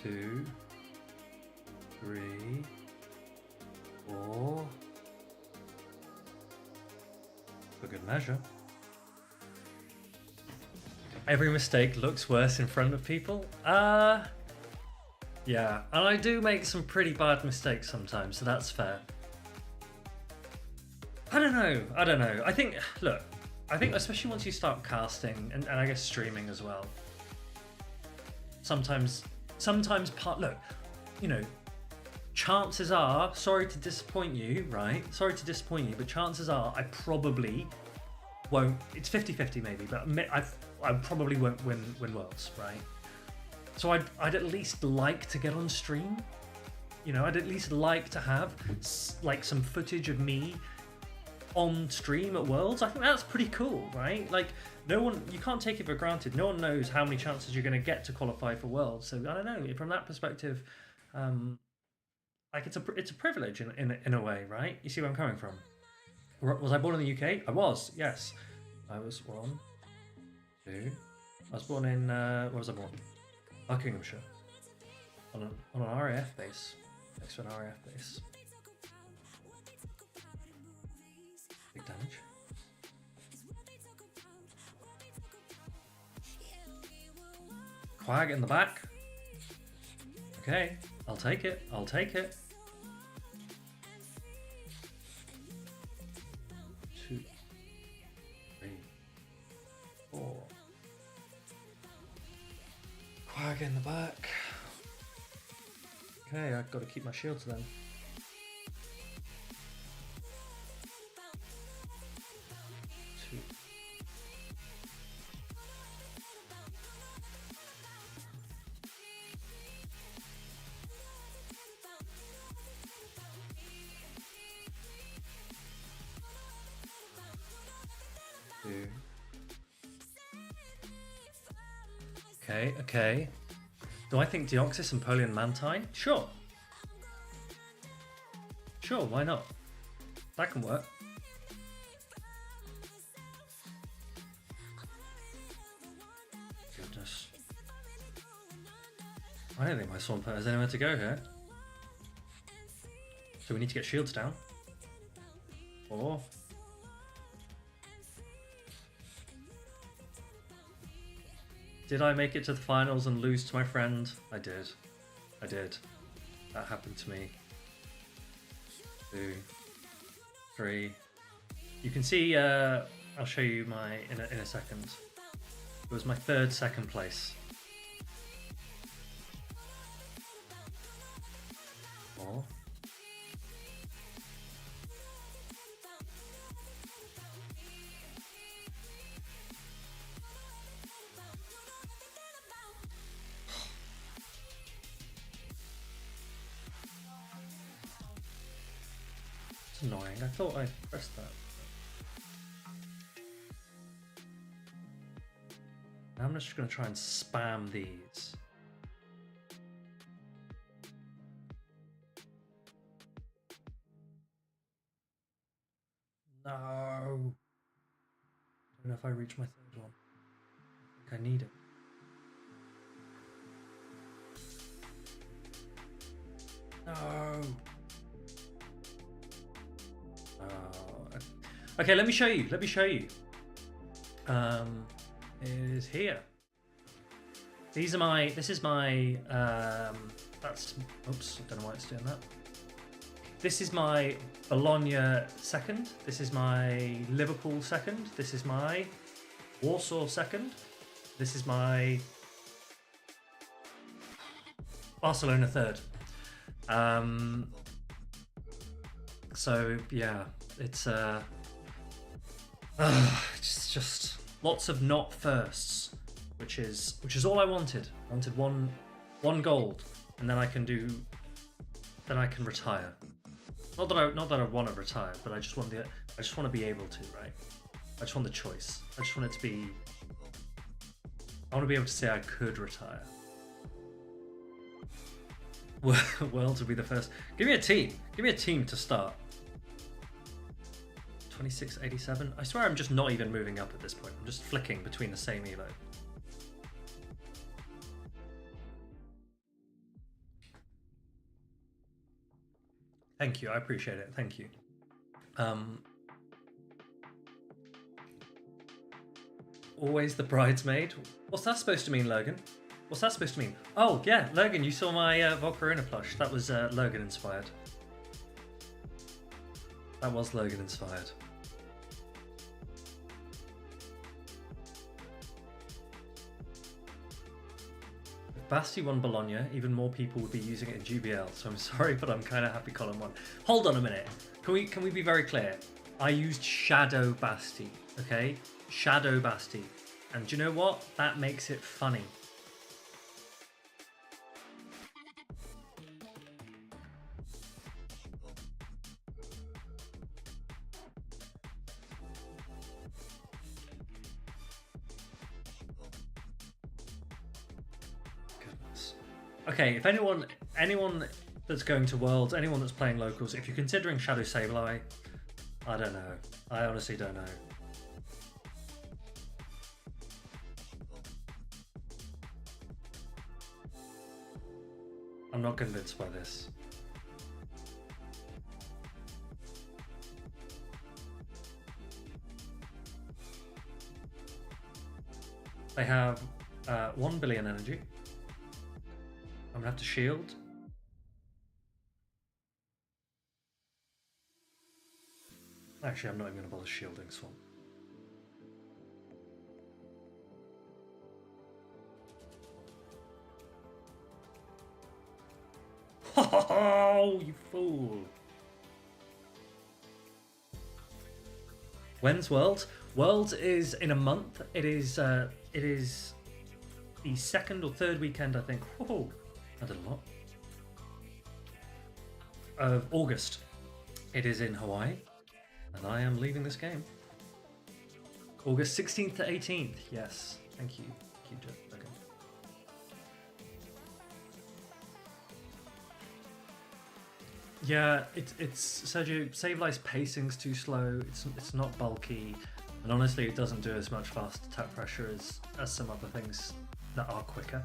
Two, 3, 4. For good measure. Every mistake looks worse in front of people. Yeah, and I do make some pretty bad mistakes sometimes, so that's fair. I don't know. I think especially once you start casting and I guess streaming as well. Sometimes look, you know, chances are, sorry to disappoint you, right? Sorry to disappoint you, but chances are I probably won't. It's 50-50 maybe, but I probably won't win Worlds, right? So I'd at least like to get on stream. You know, I'd at least like to have like some footage of me on stream at Worlds. I think that's pretty cool, right? Like, you can't take it for granted. No one knows how many chances you're going to get to qualify for Worlds. So I don't know. From that perspective, like it's a privilege in a way, right? You see where I'm coming from? Was I born in the UK? I was. Yes, I was 1, 2. I was born in where was I born? Buckinghamshire, on an RAF base, next to an RAF base. Big damage. Quag in the back. Okay, I'll take it. 2, 3, 4. Quag in the back. Okay, I've got to keep my shields then. 2. Okay. Do I think Deoxys and Polion Mantine? Sure, why not? That can work. Goodness. I don't think my Swampert has anywhere to go here. So we need to get shields down. Or... Did I make it to the finals and lose to my friend? I did. That happened to me. 2, 3. You can see, I'll show you in a second. It was my 3rd second place. 4. Annoying. I thought I pressed that. Now I'm just going to try and spam these. No. I don't know if I reach my third one. I think I need it. No. Okay, let me show you. Let me show you. It is here. These are my. This is my. That's. Oops, I don't know why it's doing that. This is my Bologna second. This is my Liverpool second. This is my Warsaw second. This is my Barcelona third. So yeah, it's just lots of not firsts, which is all I wanted. I wanted one gold, and then I can retire. Not that I want to retire, but I just want to be able to, right? I just want the choice. I just want it to be. I want to be able to say I could retire. Worlds will be the first. Give me a team. Give me a team to start. 2687. I swear I'm just not even moving up at this point. I'm just flicking between the same elo. Thank you. I appreciate it. Thank you. Always the bridesmaid. What's that supposed to mean, Logan? What's that supposed to mean? Oh, yeah, Logan, you saw my Volcarona plush. That was Logan inspired. That was Logan inspired. If Basti won Bologna, even more people would be using it in GBL. So I'm sorry, but I'm kind of happy Colin won. Hold on a minute. Can we be very clear? I used Shadow Basti, okay? Shadow Basti. And do you know what? That makes it funny. Goodness. Okay, if anyone that's going to Worlds, anyone that's playing locals, if you're considering Shadow Sableye, I don't know. I honestly don't know. I'm not convinced by this. They have 1 billion energy. I'm gonna have to shield. Actually, I'm not even gonna bother shielding Swamp. Oh, you fool! When's Worlds? Worlds is in a month. It is the second or third weekend, I think. Whoa, I did a lot. Of August. It is in Hawaii, and I am leaving this game. August 16th to 18th. Yes, thank you. Thank you, Joe. Okay. Yeah, it's Sergio. Sabley's pacing's too slow. It's not bulky, and honestly, it doesn't do as much fast attack pressure as some other things that are quicker.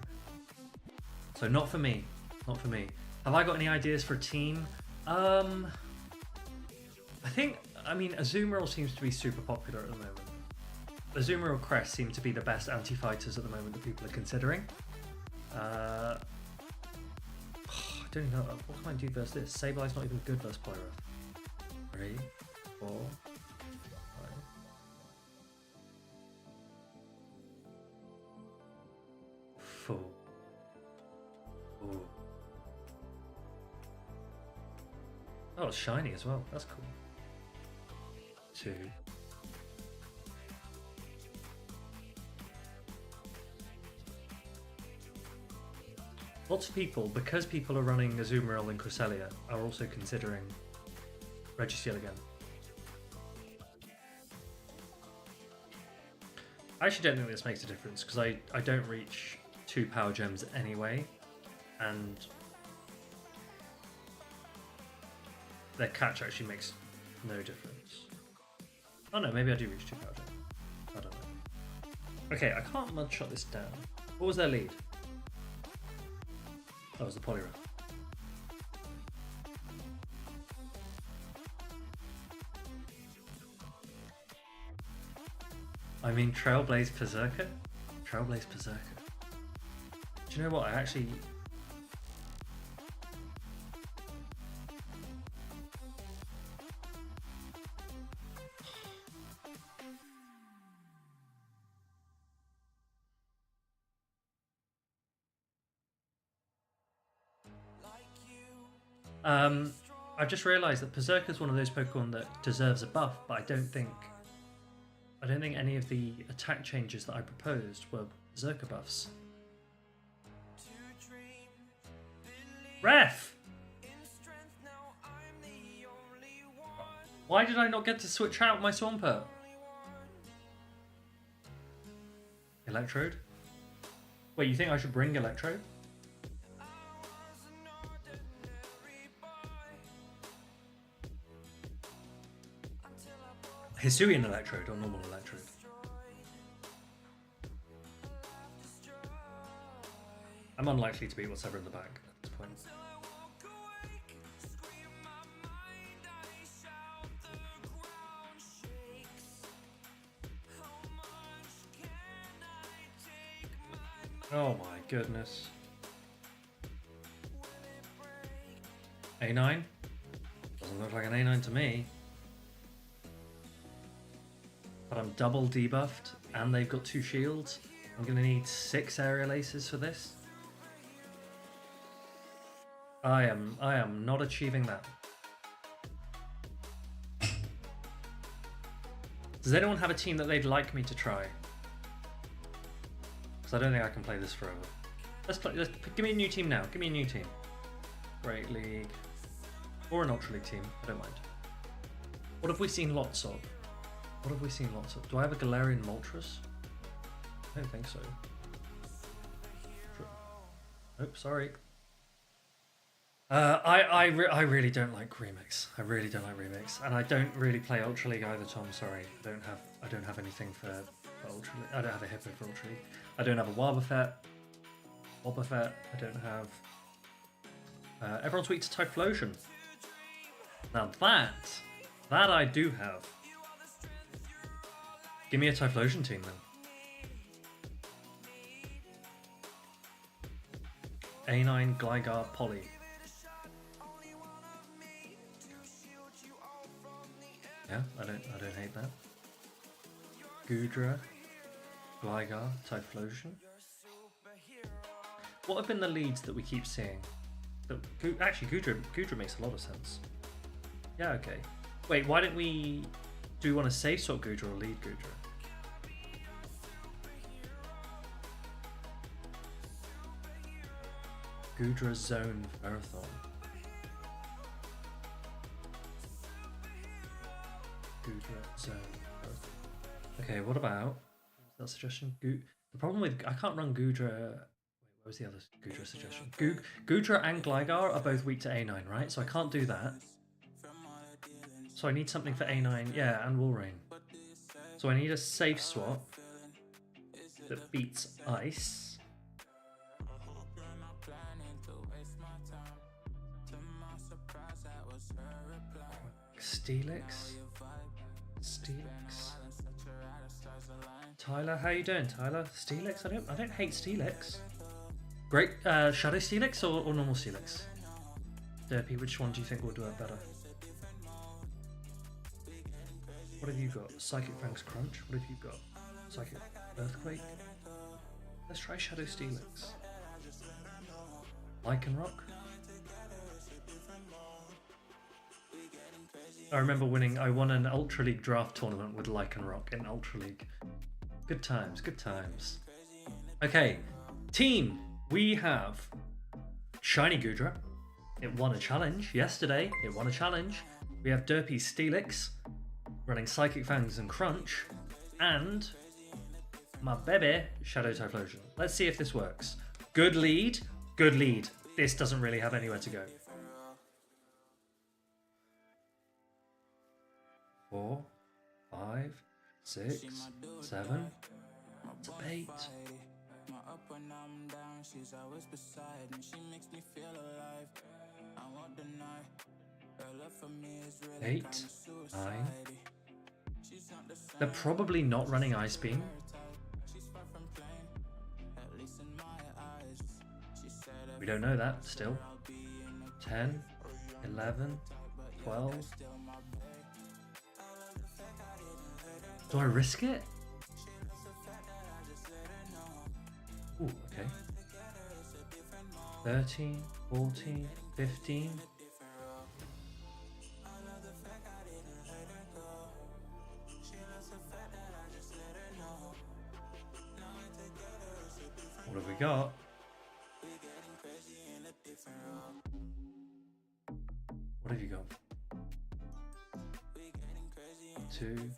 So not for me. Not for me. Have I got any ideas for a team? I mean, Azumarill seems to be super popular at the moment. Azumarill Crest seem to be the best anti-fighters at the moment that people are considering. I don't even know. What can I do versus this? Sabley's not even good versus Pyro. 3, 4, 5. Four. Ooh. Oh, it's shiny as well. That's cool. 2. Lots of people, because people are running Azumarill and Cresselia, are also considering Registeel again. I actually don't think this makes a difference because I don't reach 2 power gems anyway, and their catch actually makes no difference. Oh no, maybe I do reach 2 power gen. I don't know. Okay, I can't mudshot this down. What was their lead? That was the Poliwrath. I mean, Trailblaze Berserker? Trailblaze Berserker. Do you know what? I actually... I've just realised that Berserker is one of those Pokemon that deserves a buff, but I don't think any of the attack changes that I proposed were Berserker buffs. Ref! Why did I not get to switch out my Swampert? Electrode? Wait, you think I should bring Electrode? Hisuian Electrode or normal Electrode? I'm unlikely to beat what's ever in the bag at this point. Oh my goodness. A9? Doesn't look like an A9 to me. But I'm double debuffed and they've got 2 shields. I'm going to need 6 aerial aces for this. I am not achieving that. Does anyone have a team that they'd like me to try? Because I don't think I can play this forever. Give me a new team now. Give me a new team. Great League. Or an Ultra League team. I don't mind. What have we seen lots of? What have we seen lots of? Do I have a Galarian Moltres? I don't think so. Oh, sorry. I really don't like Remix. I really don't like Remix, and I don't really play Ultra League either, Tom. Sorry, I don't have anything for Ultra League. I don't have a Hippo for Ultra League. I don't have a Wobbuffet. I don't have. Everyone's weak to Typhlosion. Now that I do have. Give me a Typhlosion team then. A9 Gligar Poly. Yeah, I don't hate that. Goodra, Gligar, Typhlosion. What have been the leads that we keep seeing? Actually, Goodra makes a lot of sense. Yeah, okay. Wait, why don't we... Do we want to safe swap Goodra or lead Goodra? Goodra Zone Marathon. Goodra Zone Marathon. Okay, what about that suggestion? The problem with I can't run Goodra. Wait, what was the other Goodra suggestion? Goodra and Gligar are both weak to A9, right? So I can't do that. So I need something for A9, yeah, and Walrein. So I need a safe swap that beats Ice. Steelix? Tyler, how you doing, Tyler? Steelix? I don't hate Steelix. Great, Shadow Steelix or normal Steelix? Derpy, which one do you think will do it better? What have you got? Psychic Fangs Crunch? What have you got? Psychic Earthquake? Let's try Shadow Steelix. Lycanroc? I remember winning, I won an Ultra League draft tournament with Lycanroc in Ultra League. Good times, good times. Okay, team, we have Shiny Goodra. It won a challenge yesterday. It won a challenge. We have Derpy Steelix running Psychic Fangs and Crunch. And my baby, Shadow Typhlosion. Let's see if this works. Good lead, good lead. This doesn't really have anywhere to go. 4, 5, 5, 6, 7. It's a bait. 8, 9. They're probably not running Ice Beam. We don't know that still. 10, 11, 12. Do I risk it? Ooh, okay. 13, 14, 15. What have we got? What have you got? 2.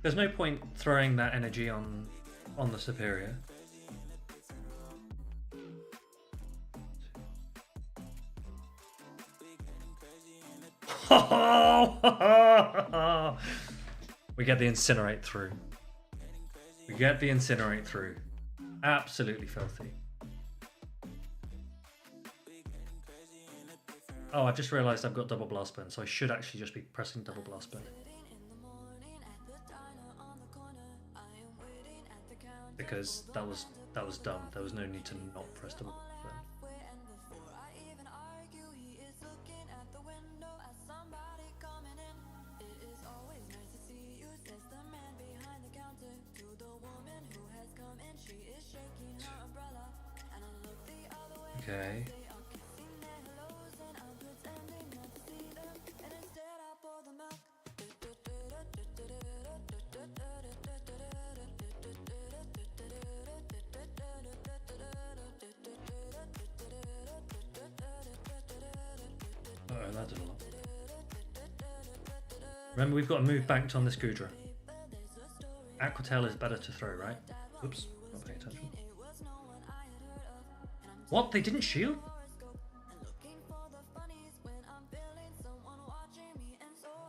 There's no point throwing that energy on the superior. We get the incinerate through. We get the incinerate through. Absolutely filthy. Oh, I've just realized I've got double blast burn, so I should actually just be pressing double blast burn. Because that was dumb. There was no need to not press double blast burn. Okay. Uh-oh, that did a lot. Remember, we've got to move banked on this Gudra. Aquatail is better to throw, right? Oops, not paying attention. What? They didn't shield?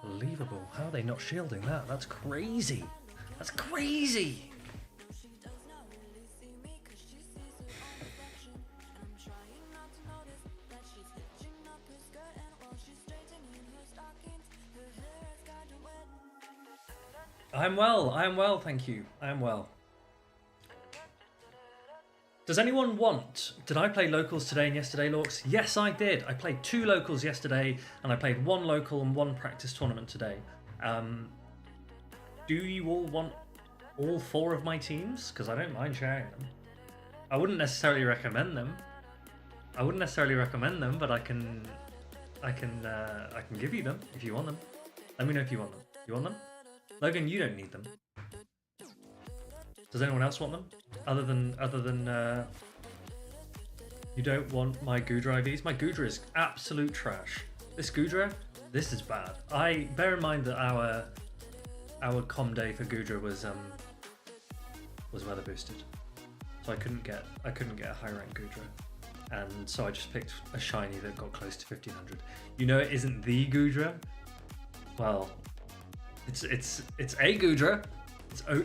Unbelievable. How are they not shielding that? That's crazy. That's crazy. I'm well, thank you. I am well. Does anyone want... Did I play locals today and yesterday, Lorks? Yes, I did. I played 2 locals yesterday, and I played 1 local and 1 practice tournament today. Do you all want all 4 of my teams? Because I don't mind sharing them. I wouldn't necessarily recommend them. But I can give you them if you want them. Let me know if you want them. You want them? Logan, you don't need them. Does anyone else want them? Other than you don't want my Gudra IVs? My Gudra is absolute trash. This Gudra, this is bad. Bear in mind that our com day for Gudra was weather boosted, so I couldn't get a high rank Gudra, and so I just picked a shiny that got close to 1500. You know, it isn't the Gudra. Well, it's a Gudra.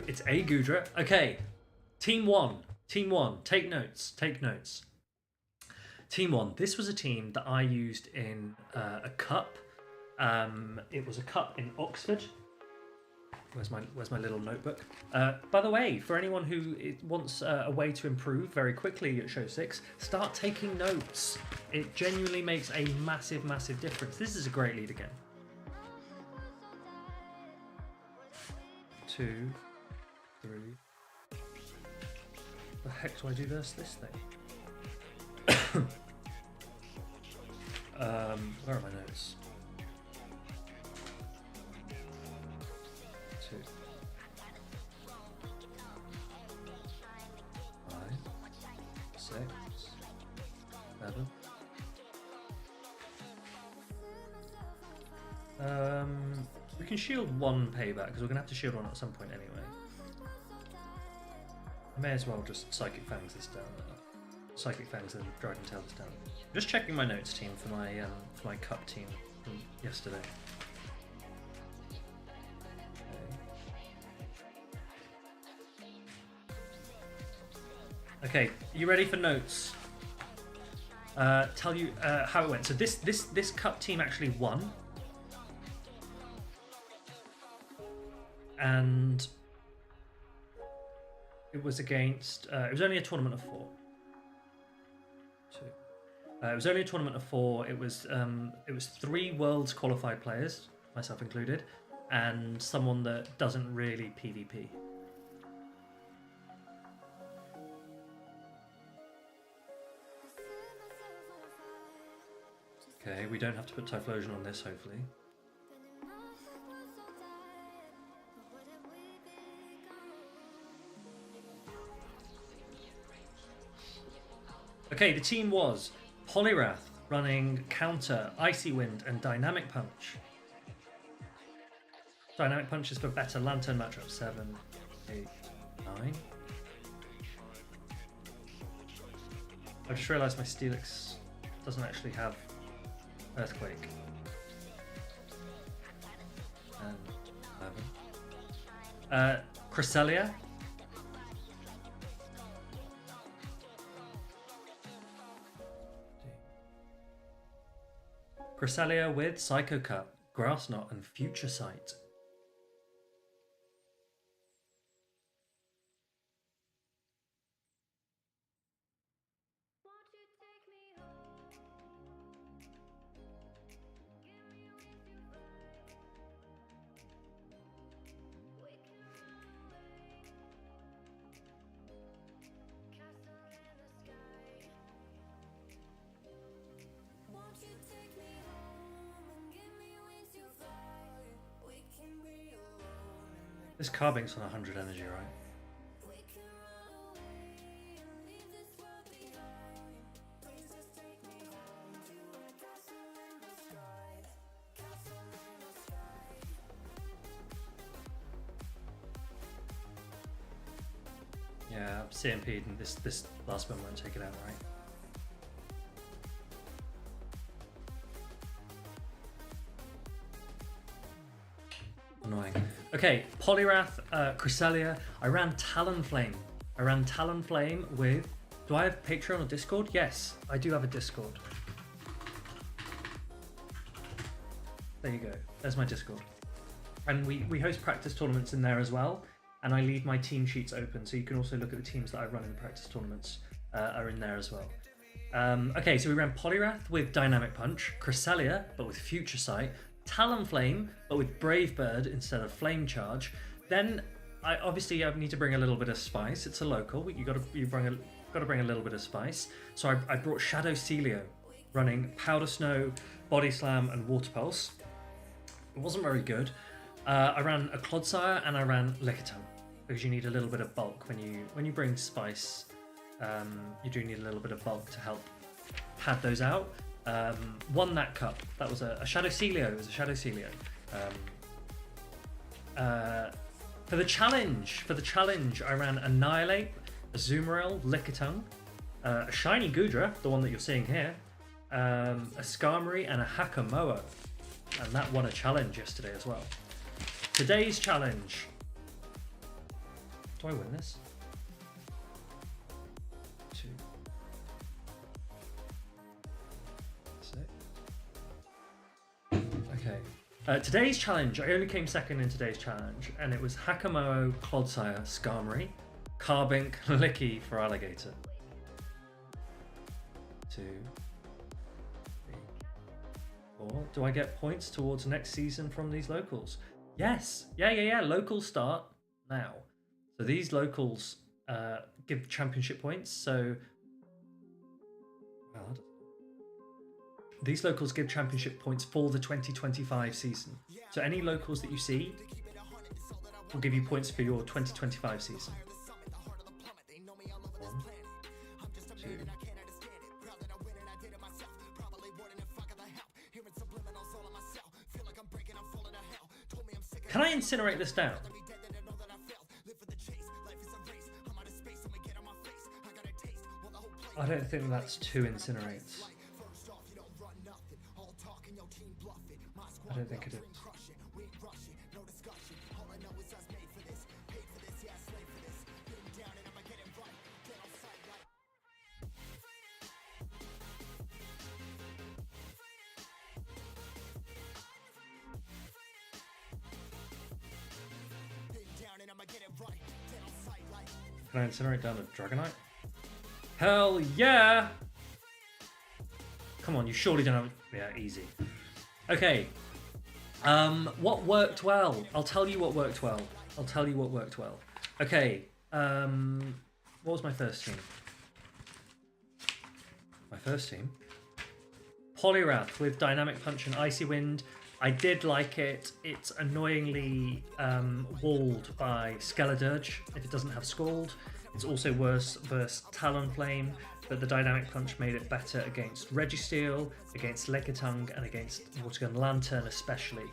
It's a Gudra. Okay, Team 1. Take notes. Team 1. This was a team that I used in a cup. It was a cup in Oxford. Where's my little notebook? By the way, for anyone who wants a way to improve very quickly at Show 6, start taking notes. It genuinely makes a massive, massive difference. This is a great lead again. 2, 3. The heck do I do this thing? Where are my notes? 2, 5, 6, 7. We can shield 1 payback because we're gonna have to shield 1 at some point anyway. May as well just Psychic Fangs this down now. Psychic Fangs and Dragon Tails down. I'm just checking my notes, team, for my cup team from yesterday. Okay, you ready for notes? Tell you how it went. So this cup team actually won, and it was against. It was only a tournament of 4. It was only a tournament of 4. It was 3 worlds qualified players, myself included, and someone that doesn't really PvP. Okay, we don't have to put Typhlosion on this, hopefully. Okay, the team was Poliwrath running Counter, Icy Wind, and Dynamic Punch. Dynamic Punch is for better Lantern matchup 7, 8, 9. I just realised my Steelix doesn't actually have Earthquake. And 11. Cresselia. Cresselia with Psycho Cut, Grass Knot, and Future Sight. This Carbink's on 100 energy, right? Yeah, CMP'd and this last one won't take it out, right? Annoying. Okay, Poliwrath, Cresselia. I ran Talonflame. With... Do I have Patreon or Discord? Yes, I do have a Discord. There you go. There's my Discord. And we host practice tournaments in there as well. And I leave my team sheets open, so you can also look at the teams that I run in practice tournaments are in there as well. Okay, so we ran Poliwrath with Dynamic Punch, Cresselia, but with Future Sight, Talonflame, but with Brave Bird instead of Flame Charge. Then I need to bring a little bit of spice. It's a local. You got to bring a little bit of spice. So I brought Shadow Celio, running Powder Snow, Body Slam, and Water Pulse. It wasn't very good. I ran a Clodsire and I ran Lickitung because you need a little bit of bulk when you bring spice. You do need a little bit of bulk to help pad those out. Won that cup. That was a Shadow Celio. It was a Shadow Celio. For the challenge, I ran Annihilate, a Azumarill, Lickitung, a Shiny Goodra, the one that you're seeing here, a Skarmory, and a Hakamoa. And that won a challenge yesterday as well. Today's challenge. Do I win this? 2, 6. Okay. Today's challenge, I only came second in today's challenge, and it was Hakamoa, Clodsire, Skarmory, Carbink, Licky for Alligator. 2, 3, 4. Do I get points towards next season from these locals? Yes. Yeah. Locals start now. So these locals give championship points. So these locals give championship points for the 2025 season. So any locals that you see will give you points for your 2025 season. 1, 2. Can I incinerate this down? I don't think that's 2 incinerates. I don't think it is. Can I incinerate down a Dragonite? Hell yeah! Come on, you surely don't have... Yeah, easy. Okay. What worked well? I'll tell you what worked well. Okay. What was my first team? My first team? Poliwrath with Dynamic Punch and Icy Wind. I did like it. It's annoyingly walled by Skeledirge if it doesn't have Scald. It's also worse versus Talonflame, but the Dynamic Punch made it better against Registeel, against Lickitung, and against Watergun Lantern especially,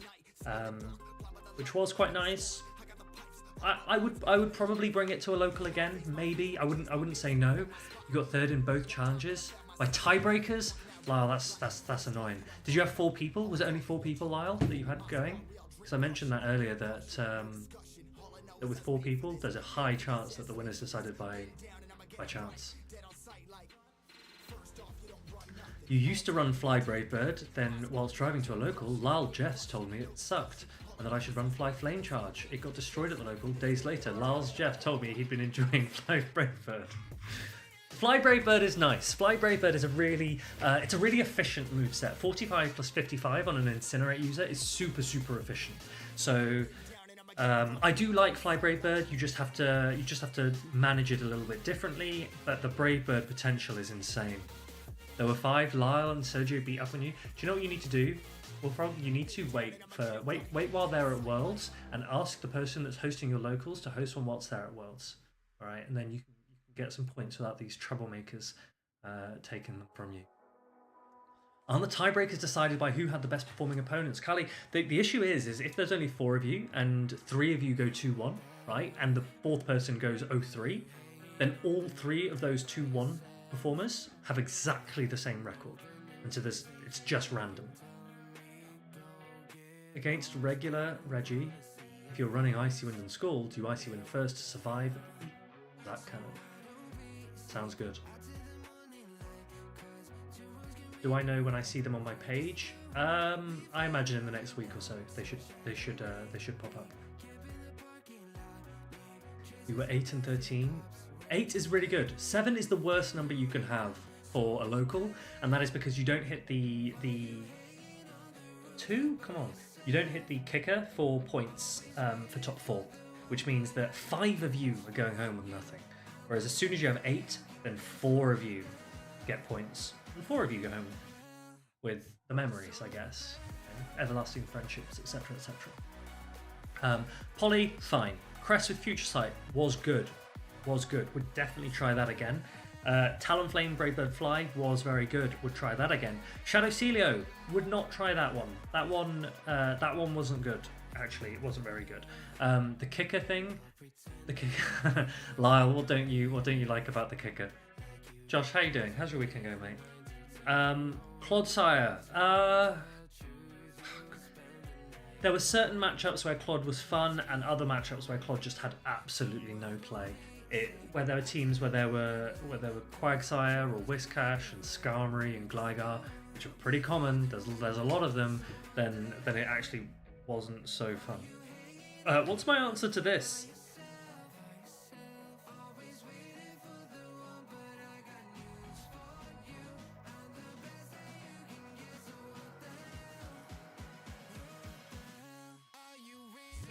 which was quite nice. I would probably bring it to a local again, maybe. I wouldn't say no. You got third in both challenges. By tiebreakers, Lyle, that's annoying. Did you have 4 people? Was it only 4 people, Lyle, that you had going? Because I mentioned that earlier that that with 4 people, there's a high chance that the winner's decided by chance. You used to run Fly Brave Bird, then whilst driving to a local, Lyle Jeffs told me it sucked and that I should run Fly Flame Charge. It got destroyed at the local. Days later, Lyle's Jeff told me he'd been enjoying Fly Brave Bird. Fly Brave Bird is nice. Fly Brave Bird is a really efficient moveset. 45 plus 55 on an Incinerate user is super efficient. So I do like Fly Brave Bird. You just have to manage it a little bit differently. But the Brave Bird potential is insane. There were 5. Lyle and Sergio beat up on you. Do you know what you need to do? Well, probably you need to wait while they're at Worlds and ask the person that's hosting your locals to host one whilst they're at Worlds. All right, and then you can get some points without these troublemakers taking them from you. Aren't the tiebreakers decided by who had the best performing opponents? Carly, the issue is if there's only 4 of you and 3 of you go 2-1, right, and the 4th person goes 0-3, then all 3 of those 2-1 performers have exactly the same record. And so it's just random. Against regular Reggie, if you're running Icy Wind and Scald, do Icy Wind first to survive. That kind of sounds good. Do I know when I see them on my page? I imagine in the next week or so they should pop up. You were 8 and 13. 8 is really good. 7 is the worst number you can have for a local, and that is because you don't hit the 2. Come on, you don't hit the kicker for points for top 4, which means that 5 of you are going home with nothing. Whereas as soon as you have 8, then 4 of you get points, and 4 of you go home with the memories, I guess, everlasting friendships, etc., etc. Polly, fine. Crest with Future Sight was good. Would definitely try that again. Talonflame Brave Bird Fly was very good. Would try that again. Shadow Celio, would not try that one. That one wasn't good. Actually, it wasn't very good. The kicker thing, Lyle, what don't you like about the kicker? Josh, how you doing? How's your weekend going, mate? Clodsire. There were certain matchups where Clod was fun, and other matchups where Clod just had absolutely no play. Where there were teams where there were Quagsire or Whiscash and Skarmory and Gligar, which are pretty common. There's a lot of them. Then it actually wasn't so fun. What's my answer to this?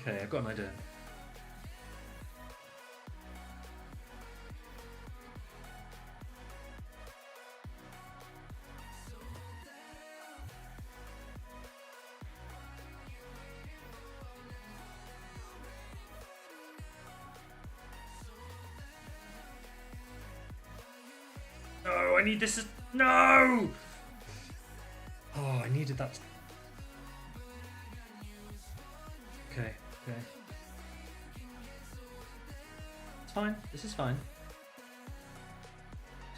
Okay, I've got an idea. No, I need this. No! Oh, I needed that. Okay. It's fine. This is fine.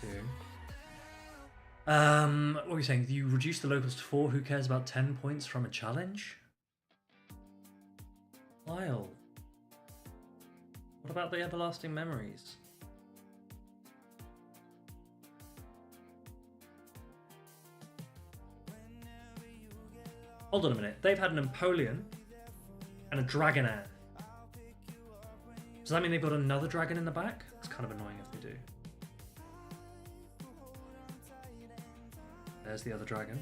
2, What were you saying? You reduce the locals to 4. Who cares about 10 points from a challenge? Lyle. What about the everlasting memories? Hold on a minute. They've had an Napoleon and a Dragonair. Does that mean they've got another dragon in the back? It's kind of annoying if they do. There's the other dragon.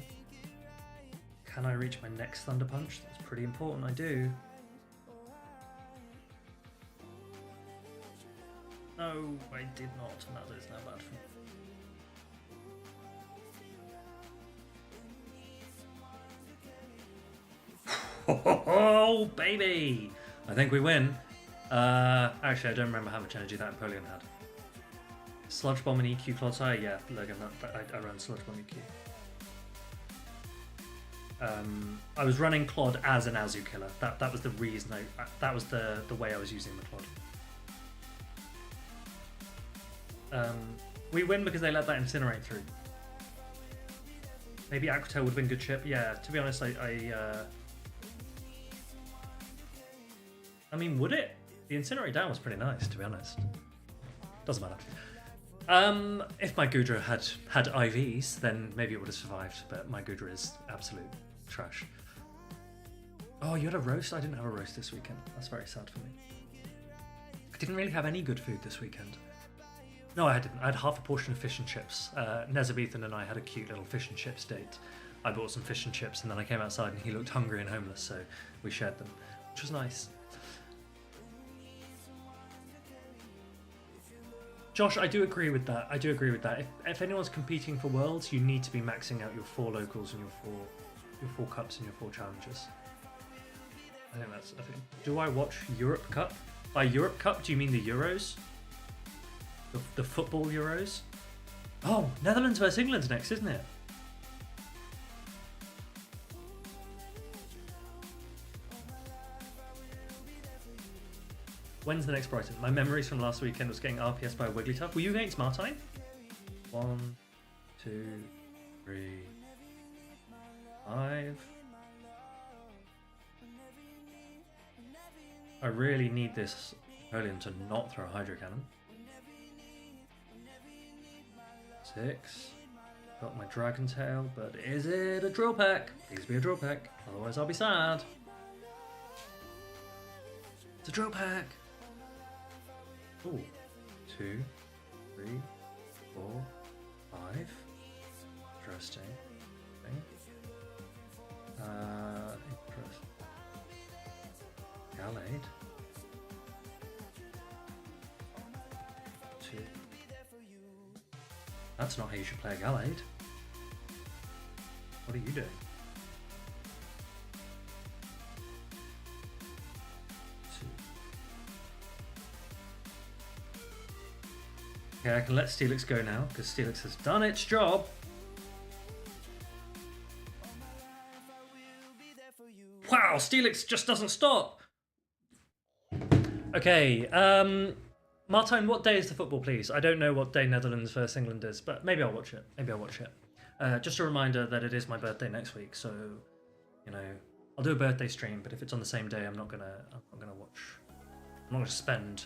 Can I reach my next Thunder Punch? That's pretty important, I do. No, I did not, and that is now bad for me. Oh, baby! I think we win. Actually, I don't remember how much energy that Napoleon had. Sludge Bomb and EQ Clodsire? Yeah, Logan, I ran Sludge Bomb EQ. I was running Clod as an Azu killer. That was the reason that was the way I was using the Clod. We win because they let that Incinerate through. Maybe Aquatail would have been good chip. Yeah, to be honest, I mean, would it? The Incinerate down was pretty nice, to be honest. Doesn't matter. If my Goodra had IVs, then maybe it would have survived, but my Goodra is absolute trash. Oh, you had a roast? I didn't have a roast this weekend. That's very sad for me. I didn't really have any good food this weekend. No, I didn't. I had half a portion of fish and chips. Nezabethan and I had a cute little fish and chips date. I bought some fish and chips, and then I came outside and he looked hungry and homeless, so we shared them, which was nice. Josh, I do agree with that. I do agree with that. If anyone's competing for Worlds, you need to be maxing out your 4 locals and your four cups and your 4 challenges. I think that's. Do I watch Europe Cup? By Europe Cup, do you mean the Euros? The football Euros? Oh, Netherlands versus England next, isn't it? When's the next Brighton? My memories from last weekend was getting RPS by Wigglytuff. Were you against Martine? 1, 2, 3, 5. I really need this Napoleon to not throw a Hydro Cannon. 6. Got my Dragon Tail, but is it a Drill Peck? Please be a Drill Peck, otherwise I'll be sad. It's a Drill Peck! Ooh. 2, 3, 4, 5. Interesting. Interesting. Gallade. 2. That's not how you should play a Gallade. What are you doing? 2. Okay, I can let Steelix go now, because Steelix has done its job. Wow, Steelix just doesn't stop! Okay, Martijn, what day is the football, please? I don't know what day Netherlands versus England is, but maybe I'll watch it. Maybe I'll watch it. Just a reminder that it is my birthday next week, so you know, I'll do a birthday stream. But if it's on the same day, I'm not gonna watch. I'm not gonna spend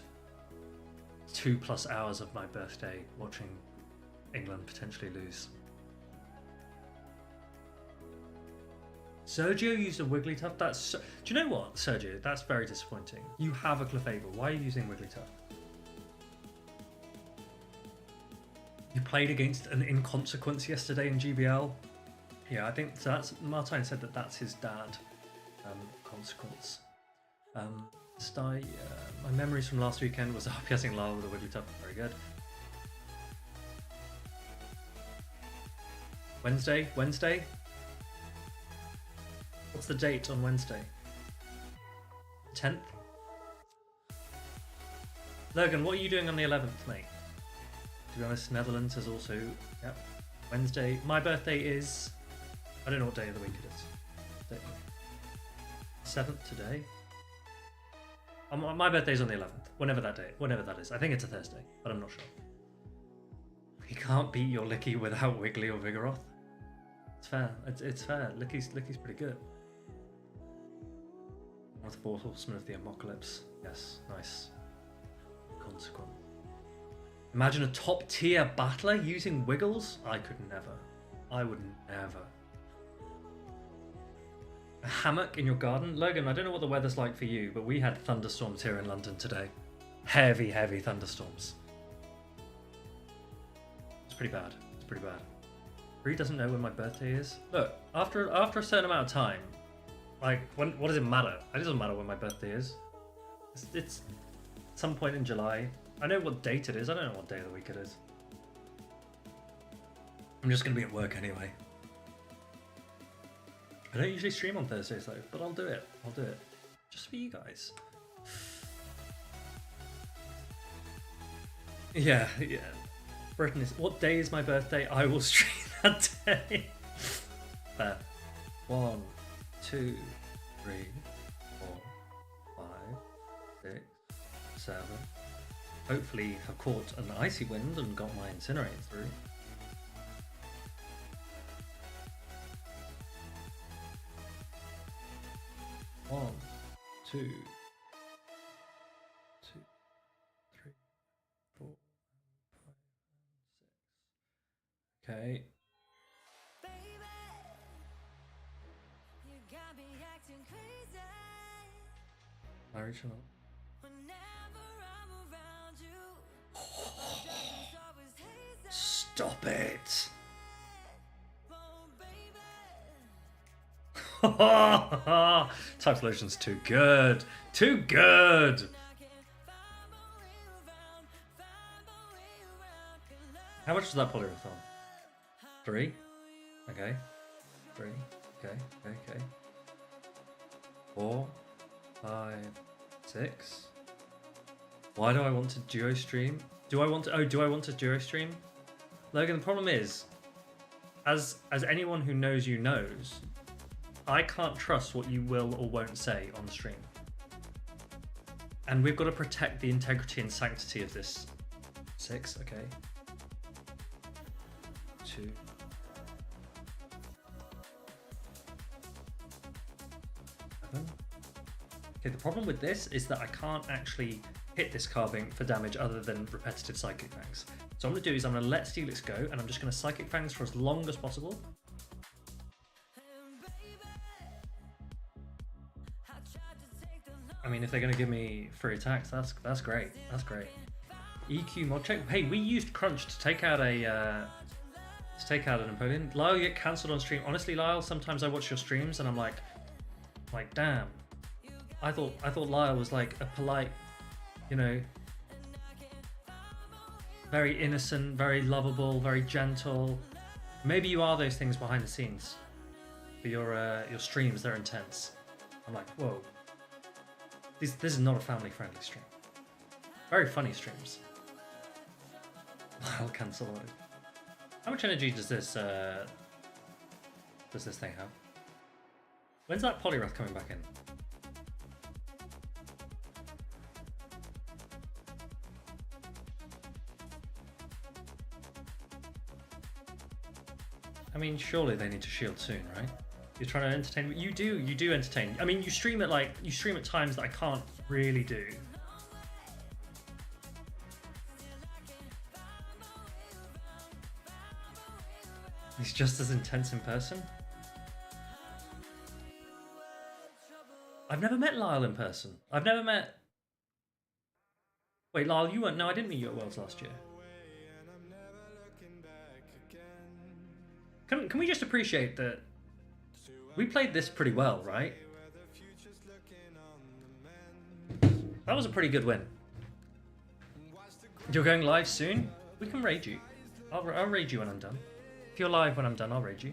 2+ hours of my birthday watching England potentially lose. Sergio used a Wigglytuff. That's. Do you know what, Sergio? That's very disappointing. You have a Clefable. Why are you using Wigglytuff? You played against an inconsequence yesterday in GBL. Yeah, I think so. That's Martijn said that that's his dad. Consequence. My memories from last weekend was RPSing Lyle with a Wigglytuff. Very good. Wednesday. What's the date on Wednesday? 10th? Logan, what are you doing on the 11th, mate? To be honest, Netherlands is also, yep, Wednesday. My birthday is, I don't know what day of the week it is. 7th today. My birthday's on the 11th, whenever that is. I think it's a Thursday, but I'm not sure. You can't beat your Licky without Wiggly or Vigoroth. It's fair. It's fair. Licky's pretty good. One of the four horsemen of the apocalypse. Yes, nice. Consequent. Imagine a top tier battler using Wiggles? I could never. I would never. A hammock in your garden? Logan, I don't know what the weather's like for you, but we had thunderstorms here in London today. Heavy, heavy thunderstorms. It's pretty bad. It's pretty bad. Bree doesn't know when my birthday is. Look, after a certain amount of time, like, what does it matter? It doesn't matter when my birthday is. It's some point in July. I know what date it is. I don't know what day of the week it is. I'm just going to be at work anyway. I don't usually stream on Thursdays though, but I'll do it. I'll do it. Just for you guys. Yeah. Britain is... What day is my birthday? I will stream that day. Fair. 1, 2, 3, 4, 5, 6, 7. Hopefully have caught an icy wind and got my incinerate through. One, two, 3, 4, 5, 6. Okay. Marriage or not? Stop it! Type Lotion's too good. Too good! How much was that Polyrathon? 3? Okay. 3. Okay. 4, 5, 6. Why do I want to duo stream? Do I want to duo stream? Logan, the problem is, as anyone who knows you knows, I can't trust what you will or won't say on the stream. And we've got to protect the integrity and sanctity of this. 6, okay. 2. 7. Okay, the problem with this is that I can't actually hit this carving for damage other than repetitive Psychic Fangs. So what I'm going to do is I'm going to let Steelix go, and I'm just going to Psychic Fangs for as long as possible. I mean, if they're going to give me free attacks, that's great. That's great. EQ mod check. Hey, we used Crunch to take out an Napoleon. Lyle, you get cancelled on stream. Honestly, Lyle, sometimes I watch your streams and I'm like, damn. I thought Lyle was like a polite, you know, very innocent, very lovable, very gentle. Maybe you are those things behind the scenes. But your streams, they're intense. I'm like, whoa. This is not a family-friendly stream. Very funny streams. I'll cancel it. How much energy does this thing have? When's that Poliwrath coming back in? I mean, surely they need to shield soon, right? You're trying to entertain. You do entertain. I mean, you stream at times that I can't really do. He's just as intense in person. I've never met Lyle in person. I've never met... Wait, Lyle, you weren't... No, I didn't meet you at Worlds last year. Can we just appreciate that we played this pretty well, right? That was a pretty good win. You're going live soon? We can raid you. I'll raid you when I'm done. If you're live when I'm done, I'll raid you.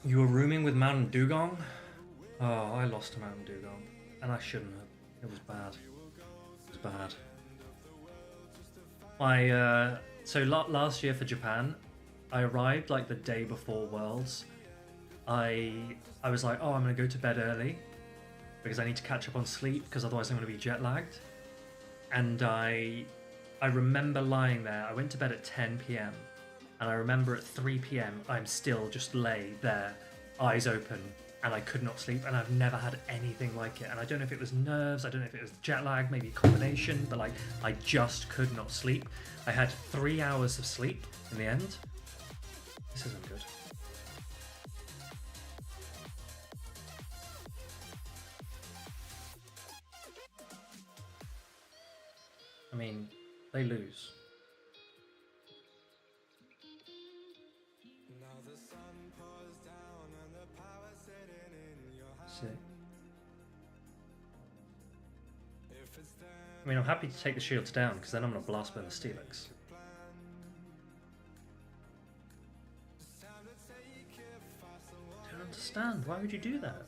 You were rooming with Mountain Dugong? Oh, I lost to Mountain Dugong. And I shouldn't have. It was bad. It was bad. So last year for Japan, I arrived like the day before Worlds. I was like, oh, I'm going to go to bed early because I need to catch up on sleep because otherwise I'm going to be jet lagged. And I I remember lying there. I went to bed at 10 p.m. and I remember at 3 p.m. I'm still just lay there, eyes open, and I could not sleep, and I've never had anything like it. And I don't know if it was nerves, I don't know if it was jet lag, maybe a combination, but like I just could not sleep. I had 3 hours of sleep in the end. This isn't good. I mean, they lose. See. I mean, I'm happy to take the shields down because then I'm going to blast burn the Steelix. I don't understand. Why would you do that?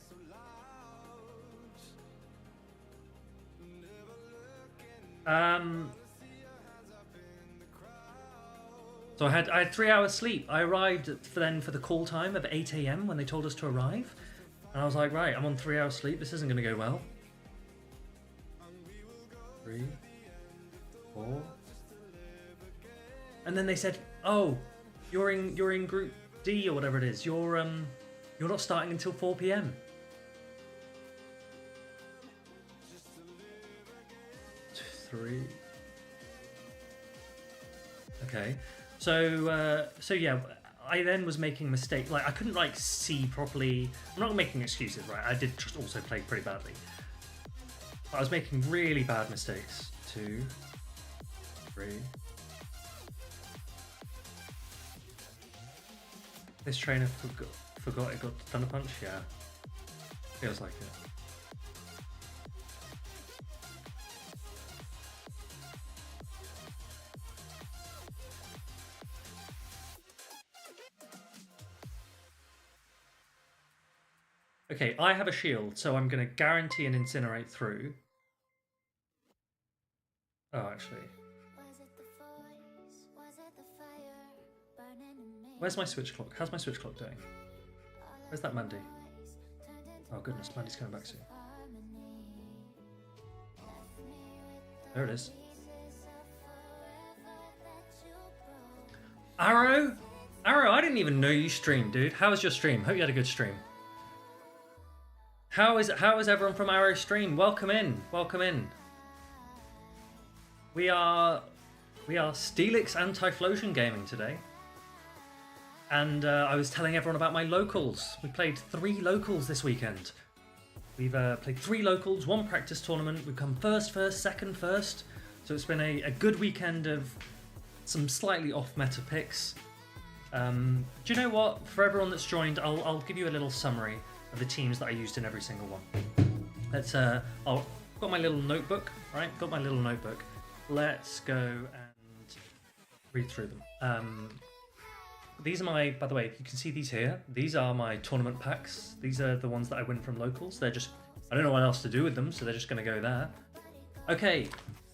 So I had 3 hours sleep. I arrived for the call time of 8 a.m. when they told us to arrive. And I was like, right, I'm on 3 hours sleep. This isn't going to go well. 3, 4. And then they said, oh, you're in group D or whatever it is. You're not starting until 4 p.m. 3. Okay. So yeah, I then was making mistakes. Like I couldn't like see properly. I'm not making excuses, right? I did just also play pretty badly. But I was making really bad mistakes. 2, 3. This trainer forgot it got Thunder Punch. Yeah, feels like it. Okay, I have a shield, so I'm going to guarantee an incinerate through. Oh, actually. Where's my switch clock? How's my switch clock doing? Where's that Mandy? Oh goodness, Mandy's coming back soon. There it is. Arrow? Arrow, I didn't even know you streamed, dude. How was your stream? Hope you had a good stream. How is everyone from Arrow stream? Welcome in. Welcome in. We are Steelix and Typhlosion gaming today. And I was telling everyone about my locals. We played 3 locals this weekend. We've played 3 locals, 1 practice tournament. We've come first, second, first. So it's been a good weekend of some slightly off meta picks. Do you know what? For everyone that's joined, I'll give you a little summary of the teams that I used in every single one. Let's I've got my little notebook, right? Got my little notebook. Let's go and read through them. These are my, by the way, you can see these here. These are my tournament packs. These are the ones that I win from locals. They're just, I don't know what else to do with them, so they're just going to go there. Okay,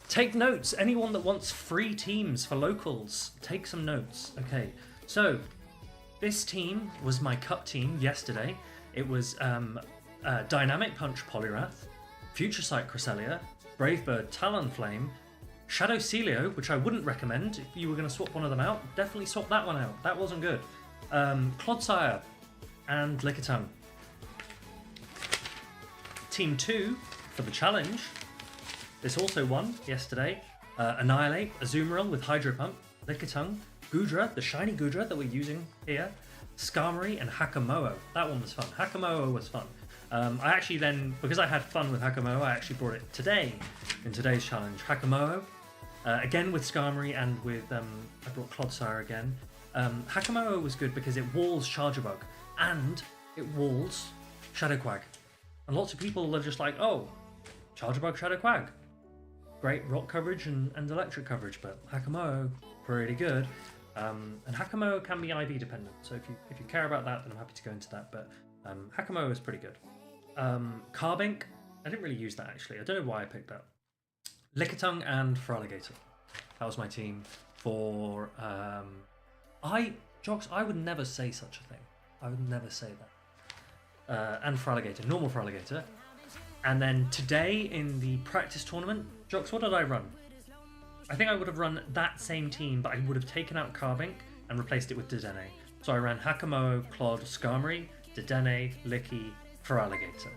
take notes. Anyone that wants free teams for locals, take some notes. Okay, so this team was my cup team yesterday. It was Dynamic Punch Poliwrath, Future Sight Cresselia, Bravebird Talonflame, Shadow Celio, which I wouldn't recommend if you were going to swap one of them out. Definitely swap that one out. That wasn't good. Clodsire and Lickitung. Team 2 for the challenge. This also won yesterday. Annihilate, Azumarill with Hydro Pump, Lickitung, Goodra, the shiny Goodra that we're using here, Skarmory and Hakamoa. That one was fun. Hakamoa was fun. I actually then, because I had fun with Hakamoa, I actually brought it today in today's challenge. Hakamoa, again with Skarmory and with, I brought Clodsire again. Hakamoa was good because it walls Charger Bug and it walls Shadow Quag. And lots of people are just like, oh, Charger Bug, Shadow Quag. Great rock coverage and electric coverage, but Hakamoa, pretty good. And Hakamoa can be IV dependent, so if you care about that, then I'm happy to go into that. But Hakamoa is pretty good. Carbink, I didn't really use that actually. I don't know why I picked that. Lickitung and Feraligatr. That was my team for. Jocks, I would never say such a thing. I would never say that. And Feraligatr, normal Feraligatr. And then today in the practice tournament, Jocks, what did I run? I think I would have run that same team, but I would have taken out Carbink and replaced it with Dedenne. So I ran Hakamoa, Clod, Skarmory, Dedenne, Licky, Feraligatr.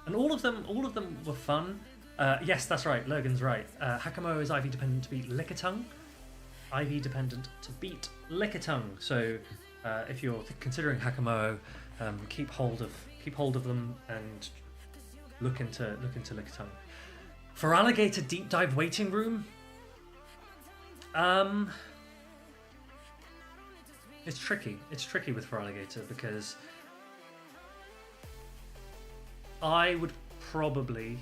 And all of them were fun. Yes, that's right, Lurgan's right. Hakamoa is IV dependent to beat Lickitung. IV dependent to beat Lickitung. So if you're considering Hakamoa, keep hold of them and look into Lickitung. Feraligatr deep dive waiting room. It's tricky. It's tricky with Feraligatr because I would probably,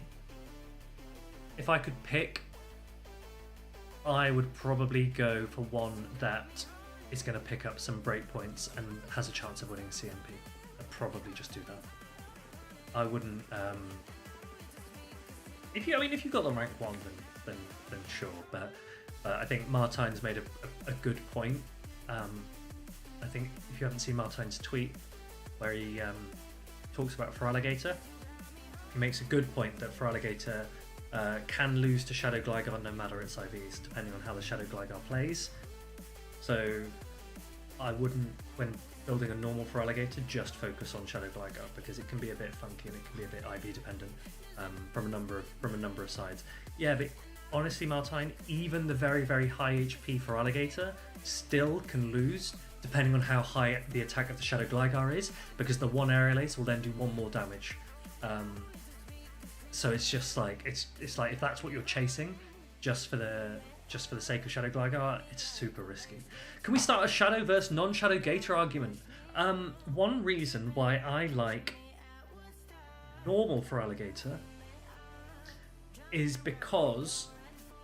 if I could pick, I would probably go for one that is going to pick up some breakpoints and has a chance of winning CMP. I'd probably just do that. I wouldn't. If you got the rank one, then sure. But I think Martine's made a good point. I think if you haven't seen Martine's tweet where he talks about Feraligatr, he makes a good point that Feraligatr can lose to Shadow Gligar no matter its IVs, depending on how the Shadow Gligar plays. So I wouldn't, when building a normal Feraligatr, just focus on Shadow Gligar because it can be a bit funky and it can be a bit IV dependent from a number of sides. Yeah, but honestly, Martine, even the very, very high HP Feraligatr still can lose depending on how high the attack of the Shadow Gligar is, because the one Aerial Ace will then do one more damage. So it's just like it's like if that's what you're chasing, just for the sake of Shadow Gligar, it's super risky. Can we start a Shadow versus non-Shadow Gator argument? One reason why I like normal Feraligatr is because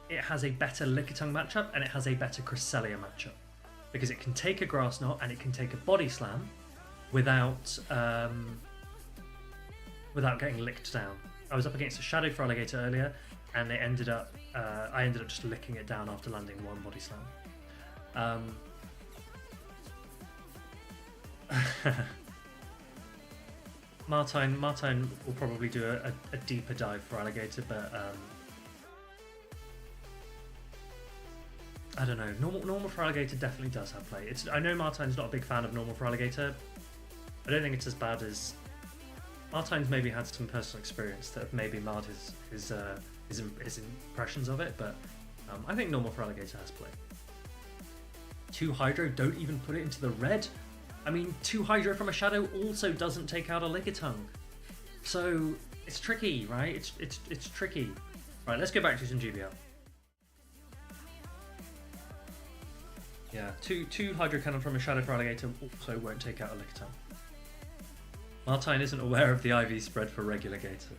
it has a better Lickitung matchup and it has a better Cresselia matchup. Because it can take a Grass Knot and it can take a Body Slam without getting licked down. I was up against a Shadow Feraligatr earlier, and it ended up I ended up just licking it down after landing one Body Slam. Martine will probably do a deeper dive for Feraligatr, but I don't know. Normal Feraligatr definitely does have play. I know Martine's not a big fan of normal Feraligatr. I don't think it's as bad as Martine's maybe had some personal experience that have maybe marred his impressions of it, but I think normal Feraligatr has play. 2 Hydro, don't even put it into the red. I mean, 2 Hydro from a Shadow also doesn't take out a Lickitung. So it's tricky, right? It's tricky. Right, let's go back to some GBL. Yeah, two Hydro Cannon from a Shadow Feraligatr also won't take out a Lickitung. Martine isn't aware of the IV spread for regular Gator.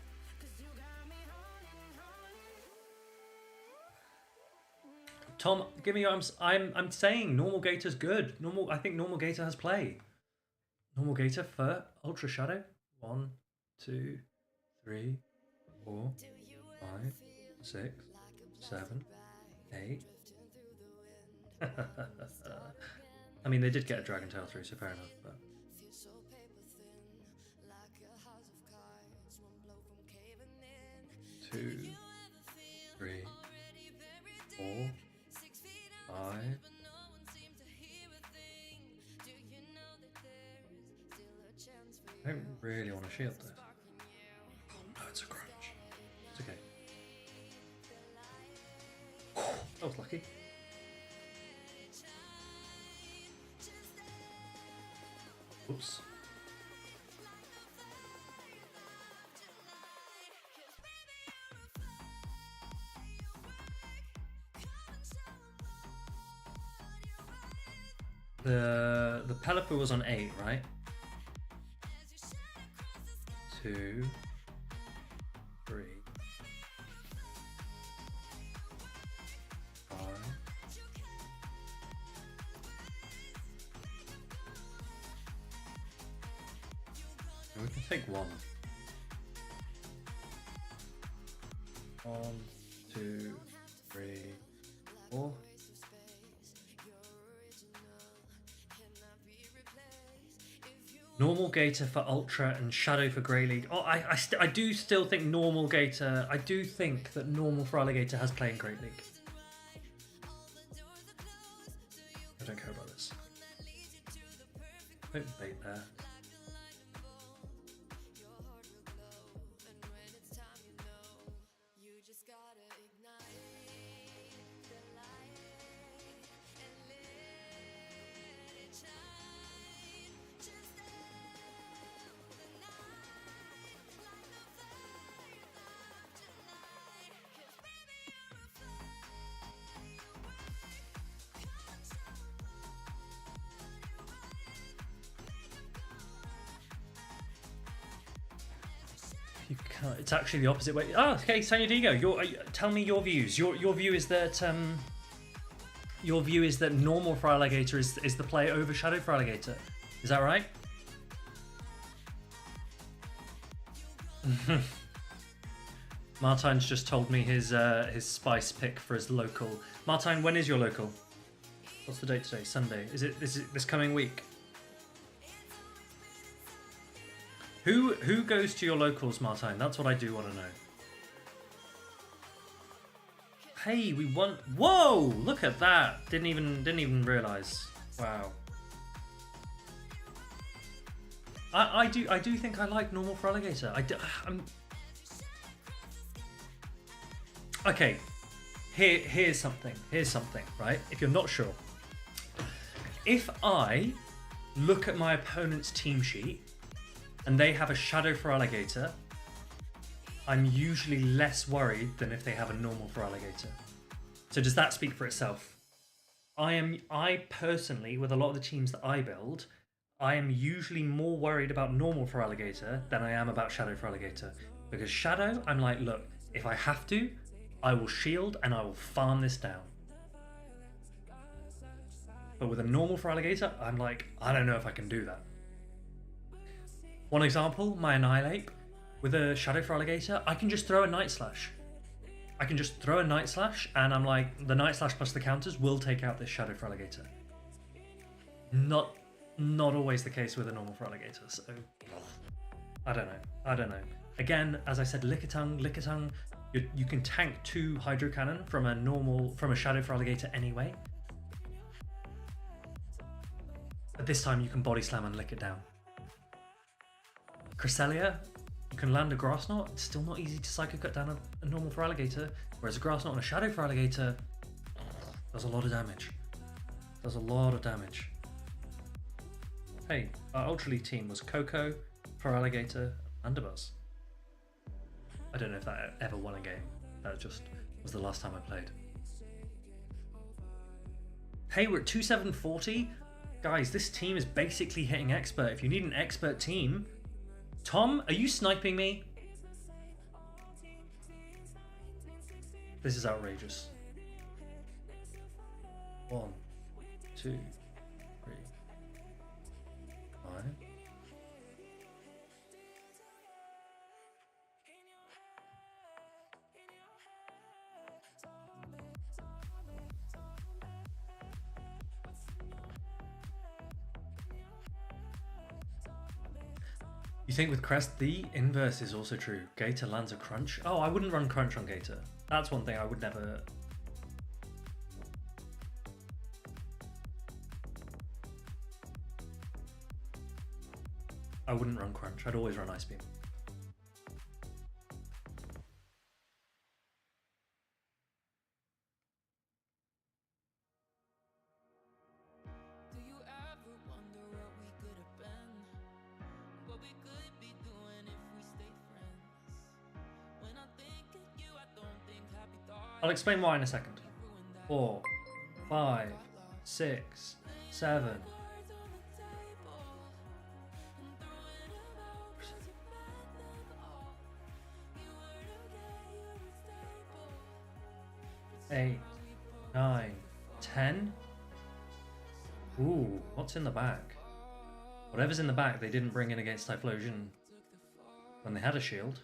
Tom, give me your. I'm saying normal Gator's good. I think normal Gator has play. Normal Gator for Ultra Shadow. 1, 2, 3, 4, 5, 6, 7, 8. I mean, they did get a Dragon Tail through, so fair enough. But 2, 3, 4, 5. I don't really want to shield this. Oh no, it's a crunch. It's okay. That was lucky. Oops. The Pelipper was on 8, right? 2, 3, 5. We can take 1. 1, 2, 3, 4. Normal Gator for Ultra and Shadow for Grey League. Oh, I do still think Normal Gator... I do think that Normal for Alligator has play in Great League. I don't care about this. Don't bait there. You can't, it's actually the opposite way. Oh, okay, San Diego. Tell me your views. Your view is that normal for Alligator is the play over Shadow for Alligator. Is that right? Martine's just told me his spice pick for his local. Martine, when is your local? What's the date today? Sunday. Is it this coming week? Who goes to your locals, Martine? That's what I do want to know. Hey, we won! Whoa! Look at that! Didn't even realize. Wow. I do think I like normal for Alligator. Okay. Here's something. Right? If you're not sure, if I look at my opponent's team sheet and they have a Shadow for Alligator, I'm usually less worried than if they have a normal for Alligator. So does that speak for itself? I personally, with a lot of the teams that I build, I am usually more worried about normal for Alligator than I am about Shadow for Alligator. Because Shadow, I'm like, look, if I have to, I will shield and I will farm this down. But with a normal for Alligator, I'm like, I don't know if I can do that. One example, my Annihilate. With a Shadow for Alligator, I can just throw a Night Slash. And I'm like, the Night Slash plus the counters will take out this Shadow for Alligator. Not always the case with a normal for Alligator, so I don't know. Again, as I said, Lickitung, you can tank 2 Hydro Cannon from a Shadow for Alligator anyway. But this time you can Body Slam and lick it down. Cresselia, you can land a Grass Knot. It's still not easy to Psycho Cut down a normal for Alligator, whereas a Grass Knot and a Shadow for Alligator does a lot of damage. Hey, our Ultra League team was Coco, for Alligator, and Underbuzz. I don't know if that ever won a game. That just was the last time I played. Hey, we're at 2740. Guys, this team is basically hitting expert. If you need an expert team... Tom, are you sniping me? This is outrageous. 1, 2, 3, 5. You think with Crest, the inverse is also true. Gator lands a crunch. Oh, I wouldn't run crunch on Gator. That's one thing I would never... I wouldn't run crunch. I'd always run Ice Beam. I'll explain why in a second. 4, 5, 6, 7. 8, 9, 10. Ooh, what's in the back? Whatever's in the back they didn't bring in against Typhlosion when they had a shield.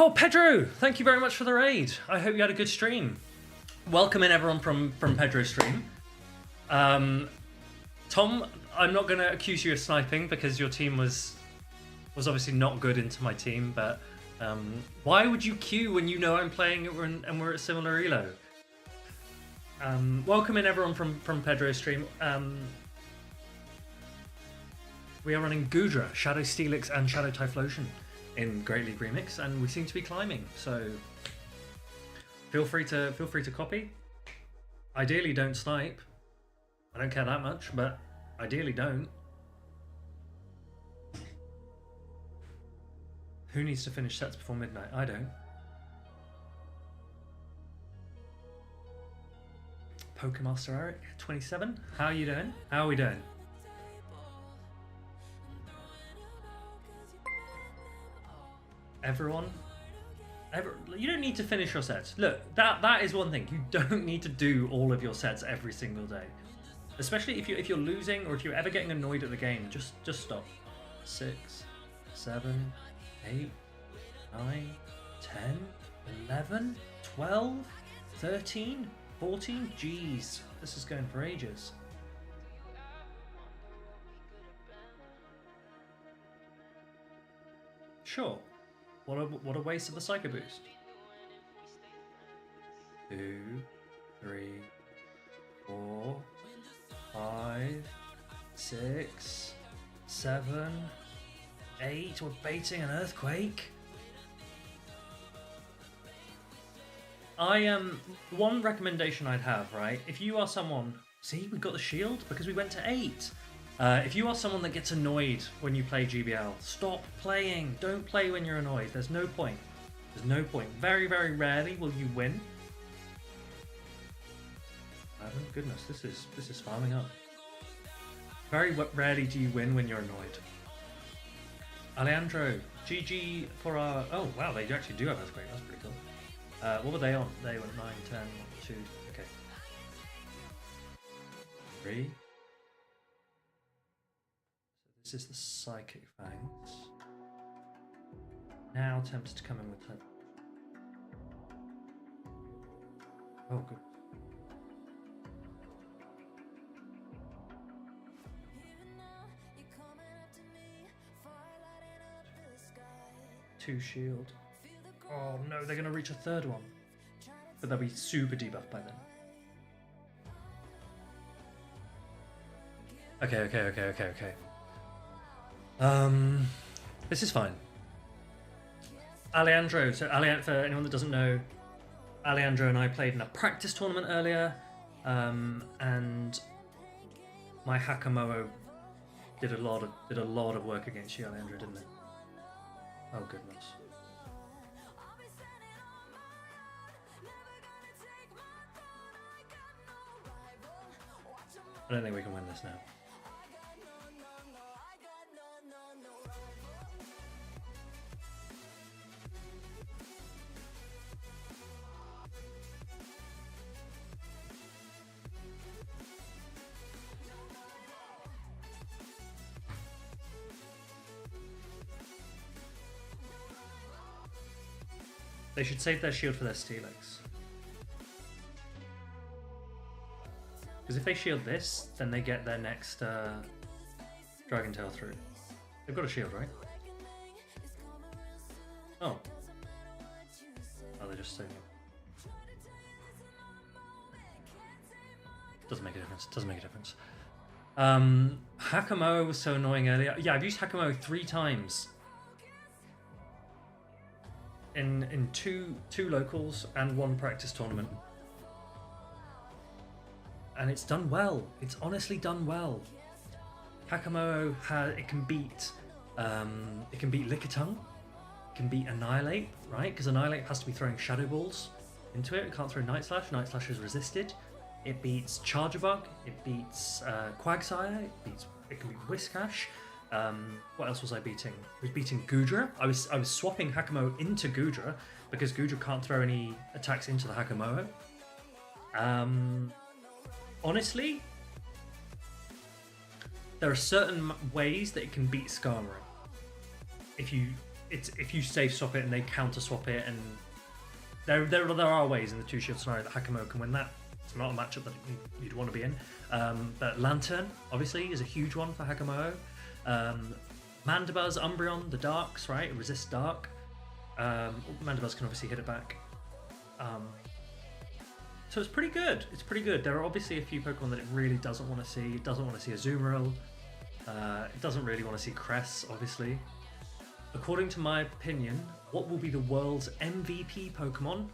Oh, Pedro! Thank you very much for the raid. I hope you had a good stream. Welcome in everyone from Pedro's stream. Tom, I'm not going to accuse you of sniping because your team was obviously not good into my team, but why would you queue when you know I'm playing and we're at similar elo? Welcome in everyone from Pedro's stream. We are running Gudra, Shadow Steelix, and Shadow Typhlosion in Great League Remix, and we seem to be climbing. So feel free to copy. Ideally, don't snipe. I don't care that much, but ideally don't. Who needs to finish sets before midnight? I don't. Pokemaster Eric, 27. How are you doing? How are we doing? Everyone? You don't need to finish your sets. Look, that is one thing. You don't need to do all of your sets every single day. Especially if you're losing or if you're ever getting annoyed at the game, just stop. 6, 7, 8, 9, 10, 11, 12, 13, 14. Jeez, this is going for ages. Sure. What a waste of the Psycho Boost. 2, 3, 4, 5, 6, 7, 8. We're baiting an Earthquake. One recommendation I'd have, right? If you are someone, see, we got the shield because we went to 8. If you are someone that gets annoyed when you play GBL, stop playing. Don't play when you're annoyed. There's no point. There's no point. Very, very rarely will you win. Oh goodness, this is farming up. Very rarely do you win when you're annoyed. Alejandro, GG for our... Oh wow, they actually do have Earthquake. That's pretty cool. What were they on? They went 9, 10, 2. Okay. 3. This is the Psychic Fangs. Now attempts to come in with her. Oh, good. Two shield. Oh no, they're gonna reach a third one. But they'll be super debuffed by then. Okay. This is fine. Alejandro, so for anyone that doesn't know, Alejandro and I played in a practice tournament earlier, and my Hakamoa did a lot of work against you, Alejandro, didn't it? Oh goodness. I don't think we can win this now. They should save their shield for their Steelix. Because if they shield this, then they get their next Dragon Tail through. They've got a shield, right? Oh. Oh, they're just saving it. Doesn't make a difference. Doesn't make a difference. Hakamoa was so annoying earlier. Yeah, I've used Hakamoa 3 times. In two locals and 1 practice tournament, and it's done well. It's honestly done well. Hakamoa it can beat Lickitung, it can beat Annihilate, right? Because Annihilate has to be throwing Shadow Balls into it. It can't throw Night Slash. Night Slash is resisted. It beats Charger Bug. It beats Quagsire. It can beat Whiskash. What else was I beating? I was beating Gudra. I was swapping Hakamoa into Gudra because Gudra can't throw any attacks into the Hakamoa. Honestly, there are certain ways that it can beat Skarmory. If you it's if you safe swap it and they counter swap it, and there are ways in the 2-shield scenario that Hakamo can win that. It's not a matchup that you'd want to be in. But Lantern, obviously, is a huge one for Hakamo. Mandibuzz, Umbreon, the Darks, right? It resists Dark. Mandibuzz can obviously hit it back. So it's pretty good. It's pretty good. There are obviously a few Pokemon that it really doesn't want to see. It doesn't want to see Azumarill. It doesn't really want to see Cress, obviously. According to my opinion, what will be the world's MVP Pokemon?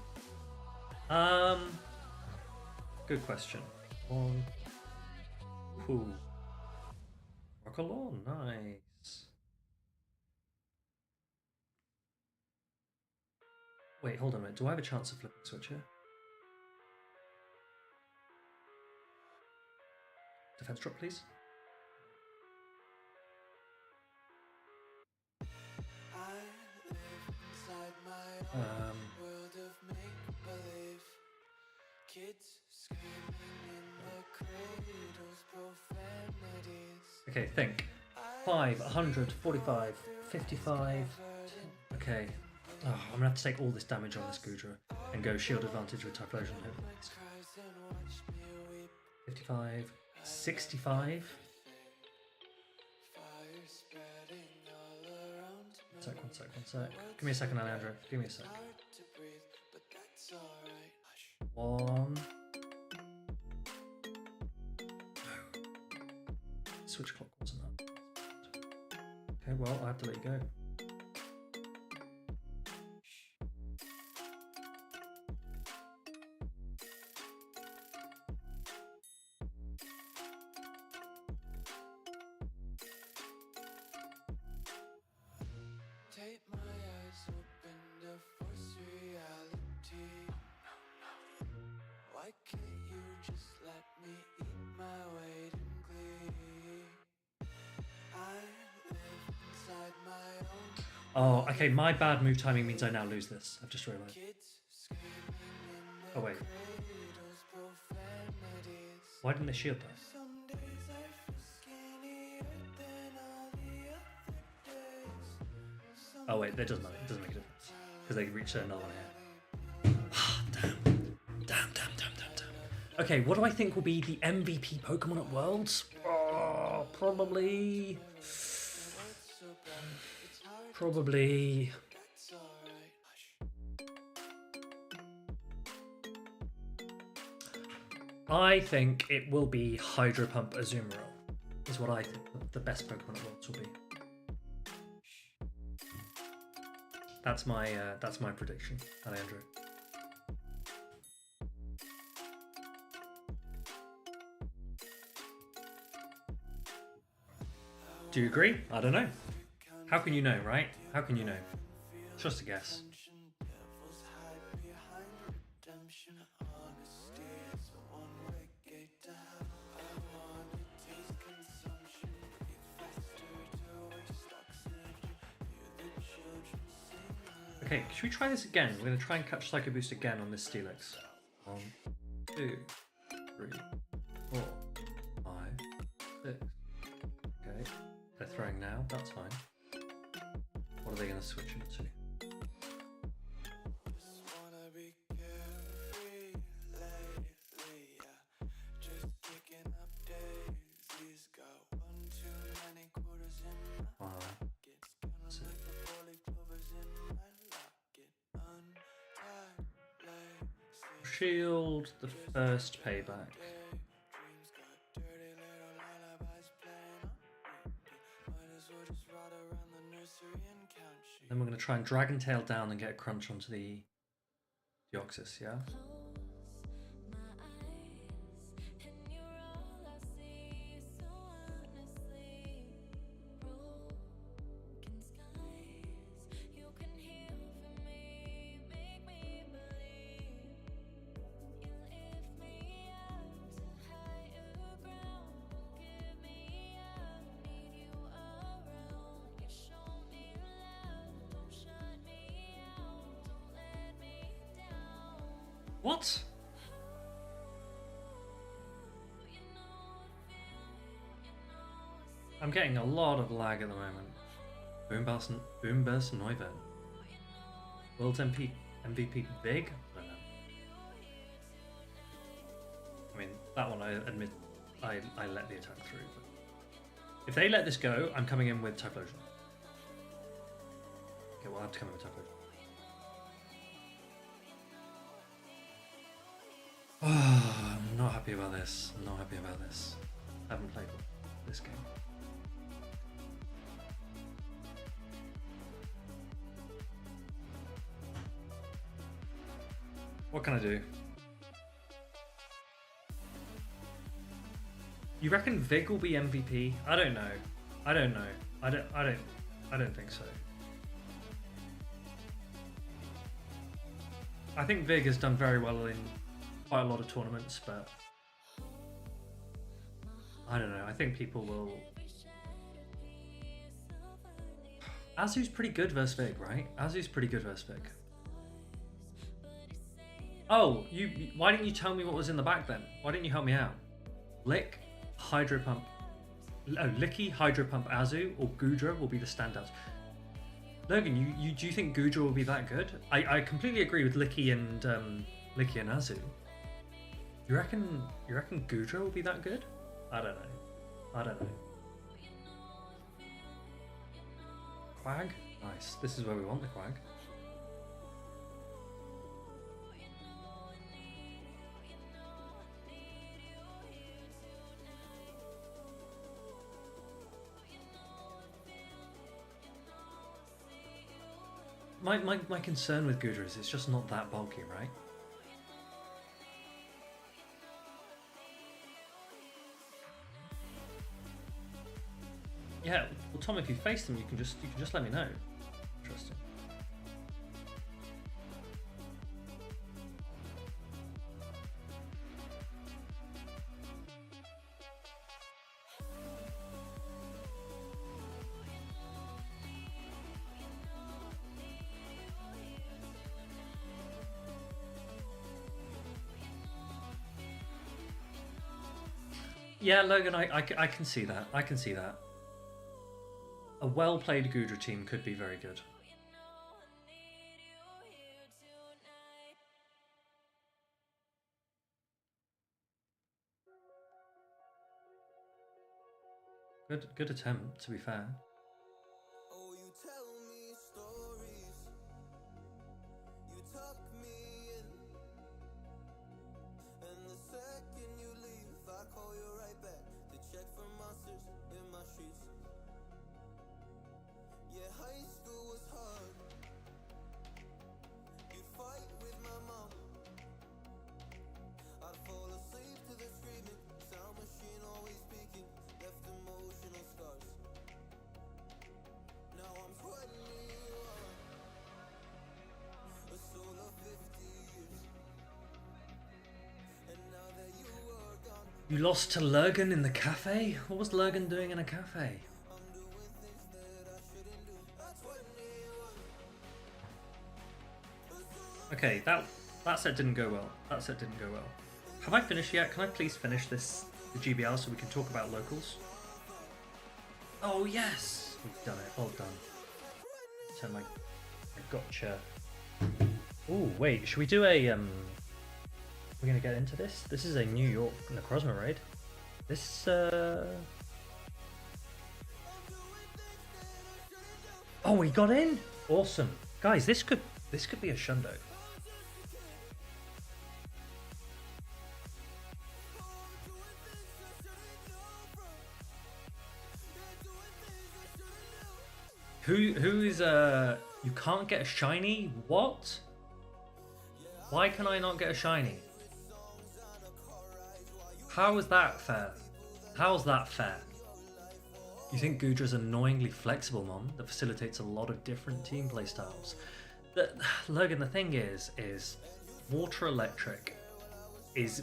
Good question. Cool. Rockalon, nice. Wait, hold on a minute. Do I have a chance of flipping switch here? Defense drop, please. Okay, think. 5, 100, 45, 55. Okay. Oh, I'm gonna have to take all this damage on this Goodra and go shield advantage with Typhlosion. 55, 65. One sec. Give me a second, Alejandro. Give me a sec. 1. Switch clock wasn't that. Okay, well, I have to let you go. Oh, okay, my bad move timing means I now lose this. I've just realised. Oh, wait. Why didn't they shield that? Oh, wait, that doesn't matter. It doesn't make a difference. Because they reach another one here. Damn. Okay, what do I think will be the MVP Pokemon at Worlds? Oh, probably... I think it will be Hydro Pump Azumarill, is what I think the best Pokemon at Worlds will be. That's my prediction, Alejandro. Do you agree? I don't know. How can you know, right? How can you know? Just a guess. Okay, should we try this again? We're going to try and catch Psycho Boost again on this Steelix. 1, 2, 3, 4, 5, 6. Okay, they're throwing now, that's fine. What are they going to switch into? Shield the first payback. Then we're going to try and Dragon Tail down and get a crunch onto the Deoxys, yeah? What? I'm getting a lot of lag at the moment. Boomburst Neuven. World's MVP Big? I don't know. I mean, that one I admit I let the attack through. But if they let this go, I'm coming in with Typhlosion. Okay, we'll have to come in with Typhlosion. Oh, I'm not happy about this. I'm not happy about this. I haven't played this game. What can I do? You reckon Vig will be MVP? I don't know. I don't know. I don't think so. I think Vig has done very well in quite a lot of tournaments, but I don't know. I think people will. Azu's pretty good versus Vig, right? Azu's pretty good versus Vig. Oh, why didn't you tell me what was in the back then? Why didn't you help me out? Lick, Hydro Pump. Oh, Licky, Hydro Pump, Azu, or Goodra will be the standouts. Logan, do you think Goodra will be that good? I completely agree with Licky and Azu. You reckon Goodra will be that good? I don't know. Quag? Nice. This is where we want the Quag. My concern with Goodra is it's just not that bulky, right? Yeah, well, Tom, if you face them, you can just let me know. Interesting. Yeah, Logan, I can see that. I can see that. A well-played Goodra team could be very good. Good attempt, to be fair. You lost to Lurgan in the cafe? What was Lurgan doing in a cafe? Okay, that set didn't go well. That set didn't go well. Have I finished yet? Can I please finish the GBL so we can talk about locals? Oh yes! We've done it. Well done. Turn my gotcha. Oh wait, should we do a we're gonna get into this? This is a New York Necrozma raid. This oh, we got in! Awesome. Guys, this could be a shundo. Who is you can't get a shiny? What? Why can I not get a shiny? How is that fair? How's that fair? You think Goodra's annoyingly flexible mon that facilitates a lot of different team play styles? Logan, the thing is water electric is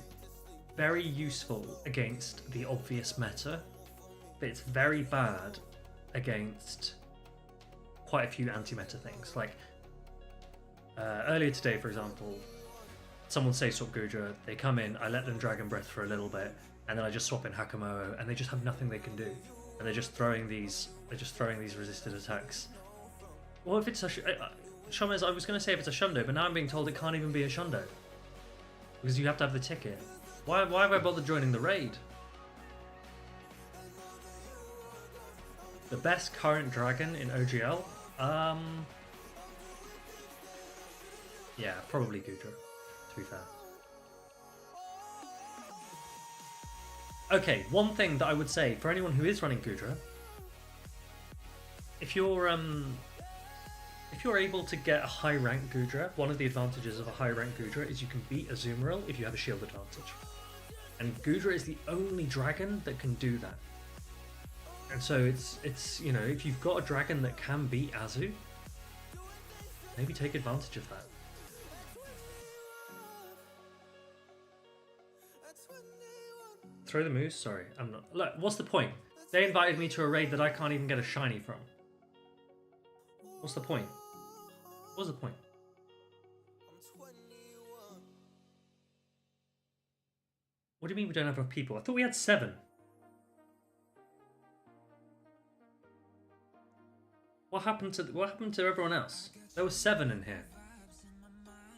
very useful against the obvious meta, but it's very bad against quite a few anti-meta things. Like earlier today, for example, someone safe swap Goodra, they come in, I let them Dragon Breath for a little bit, and then I just swap in Hakamoa, and they just have nothing they can do. and they're just throwing these resisted attacks. Well, if it's a Shomez, I was going to say if it's a Shundo, but now I'm being told it can't even be a Shundo because you have to have the ticket. Why have I bothered joining the raid? The best current dragon in OGL? Yeah, probably Gudra, to be fair. Okay, one thing that I would say for anyone who is running Gudra, if you're able to get a high rank Gudra, one of the advantages of a high rank Gudra is you can beat Azumarill if you have a shield advantage. And Gudra is the only dragon that can do that. And so it's you know, if you've got a dragon that can beat Azu, maybe take advantage of that. Throw the moose? Sorry, I'm not. Look, what's the point? They invited me to a raid that I can't even get a shiny from. What's the point? What's the point? What do you mean we don't have enough people? I thought we had 7. What happened to everyone else? There was 7 in here.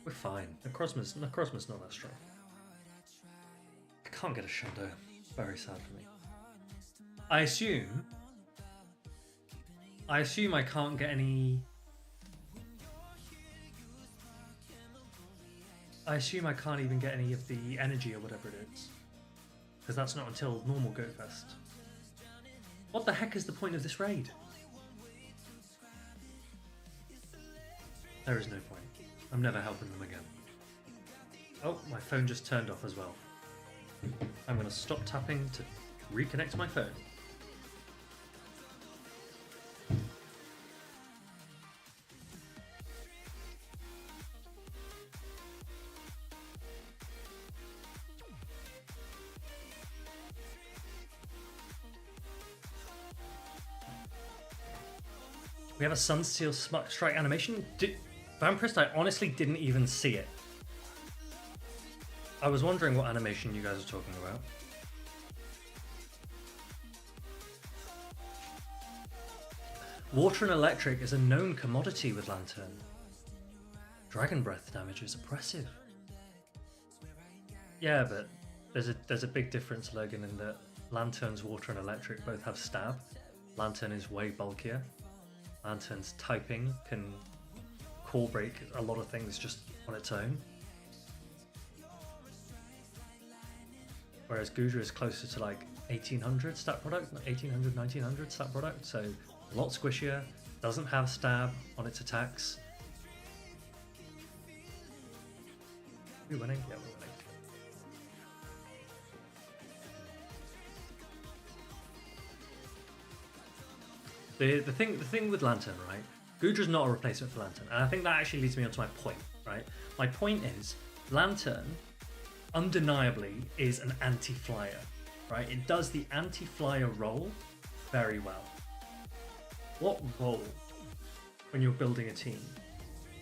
We're fine. Necrozma's not that strong. I can't get a Shundo. Very sad for me. I assume I can't get any. I assume I can't even get any of the energy or whatever it is, because that's not until normal GoFest. What the heck is the point of this raid? There is no point. I'm never helping them again. Oh, my phone just turned off as well. I'm going to stop tapping to reconnect my phone. We have a Sunsteel Strike animation. Vamprist, I honestly didn't even see it. I was wondering what animation you guys are talking about. Water and electric is a known commodity with Lantern. Dragon Breath damage is oppressive. Yeah, but there's a big difference, Logan, in that Lantern's water and electric both have stab. Lantern is way bulkier. Lantern's typing can core break a lot of things just on its own. Whereas Gudra is closer to like 1800 stat product, 1800, 1900 stat product, so a lot squishier, doesn't have stab on its attacks. We're winning? Yeah, we're winning. The thing with Lantern, right? Gudra's not a replacement for Lantern, and I think that actually leads me on to my point, right? My point is, Lantern undeniably is an anti-flyer, right? It does the anti-flyer role very well. What role, when you're building a team,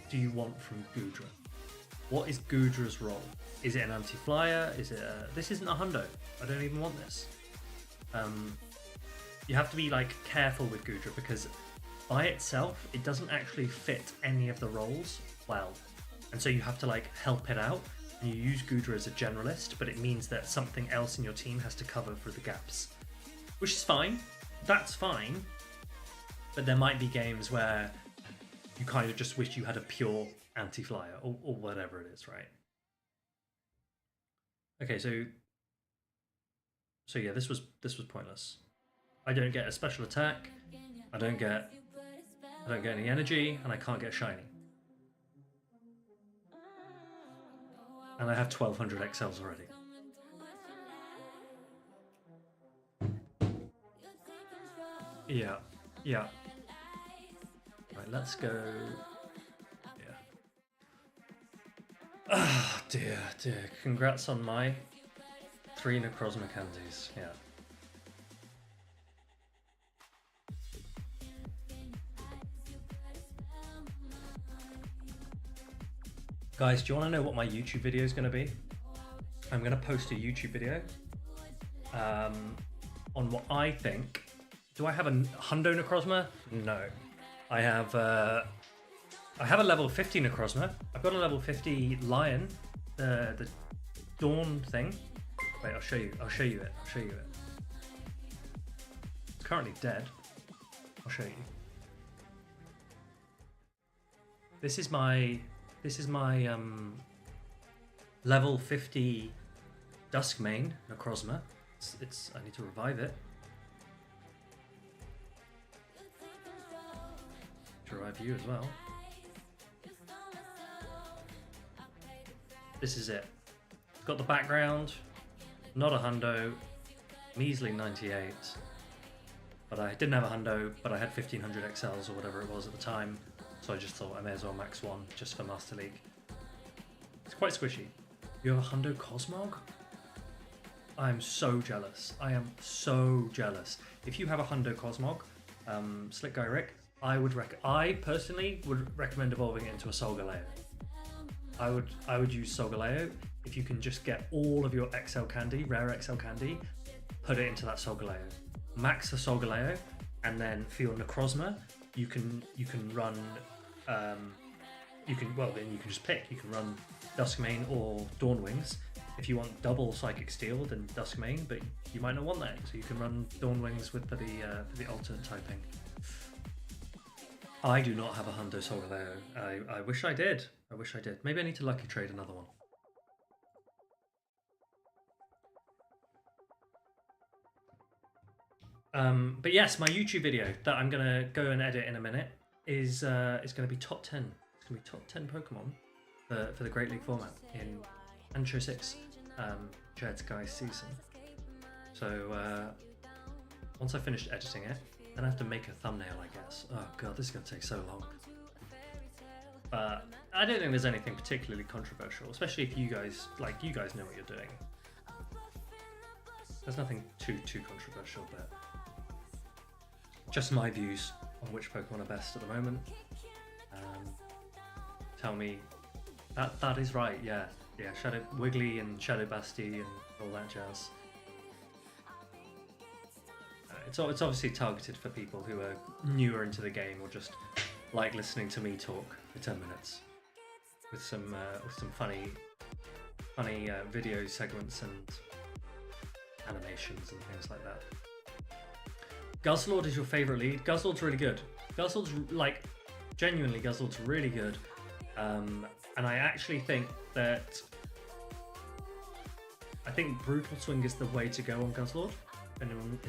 do you want from Gudra? What is Gudra's role? Is it an anti-flyer? Is it a... This isn't a hundo. I don't even want this. You have to be like careful with Gudra because by itself, it doesn't actually fit any of the roles well. And so you have to like help it out. And you use Gudra as a generalist, but it means that something else in your team has to cover for the gaps. Which is fine. That's fine. But there might be games where you kind of just wish you had a pure anti-flyer or whatever it is, right? Okay, so yeah, this was pointless. I don't get a special attack, I don't get any energy, and I can't get shiny. And I have 1200 XLs already. Yeah. Right, let's go. Yeah. Ah, dear. Congrats on my 3 Necrozma candies. Yeah. Guys, do you want to know what my YouTube video is going to be? I'm going to post a YouTube video on what I think Do I have a Hundo Necrozma? No. I have a level 50 Necrozma. I've got a level 50 Lion, the Dawn thing. Wait, I'll show you it. It's currently dead. I'll show you. This is my level 50 Duskmane Necrozma. I need to revive it. To revive you as well. This is it. It's got the background, not a hundo, measly 98. But I didn't have a hundo, but I had 1500 XLs or whatever it was at the time. So I just thought I may as well max one just for Master League. It's quite squishy. You have a hundo Cosmog? I'm so jealous. I am so jealous. If you have a hundo Cosmog, Slick Guy Rick, I personally would recommend evolving it into a Solgaleo. I would use Solgaleo. If you can just get all of your XL candy, rare XL candy, put it into that Solgaleo. Max the Solgaleo, and then for your Necrozma, you can run. Then you can just pick. You can run Duskmane or Dawnwings. If you want double Psychic Steel, then Duskmane, but you might not want that, so you can run Dawnwings with the alternate typing. I do not have a Hundo Solgaleo. I wish I did. Maybe I need to lucky trade another one. But yes, my YouTube video that I'm gonna go and edit in a minute is gonna be top 10. It's gonna be top 10 Pokemon for the Great League format in Ancho 6 Shared Sky season. So once I finished editing it, then I have to make a thumbnail, I guess. Oh god, this is gonna take so long. But I don't think there's anything particularly controversial, especially if you guys know what you're doing. There's nothing too controversial, but just my views on which Pokemon are best at the moment. Tell me that is right. Yeah, Shadow Wiggly and Shadow Basti and all that jazz. It's obviously targeted for people who are newer into the game or just like listening to me talk for 10 minutes with some funny video segments and animations and things like that. Guzzlord is your favourite lead. Guzzlord's really good. Guzzlord's genuinely Guzzlord's really good. And I actually think that Brutal Swing is the way to go on Guzzlord. If anyone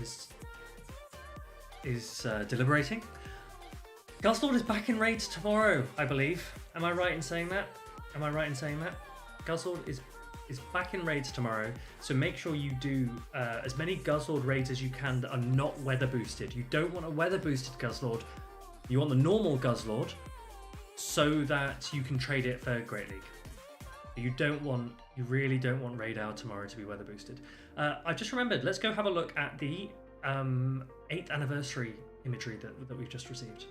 is deliberating. Guzzlord is back in raids tomorrow, I believe. Am I right in saying that? Guzzlord is back in raids tomorrow, so make sure you do as many Guzzlord raids as you can that are not weather boosted. You don't want a weather boosted Guzzlord. You want the normal Guzzlord so that you can trade it for Great League. You really don't want Raid Hour tomorrow to be weather boosted. I just remembered, let's go have a look at the 8th anniversary imagery that we've just received.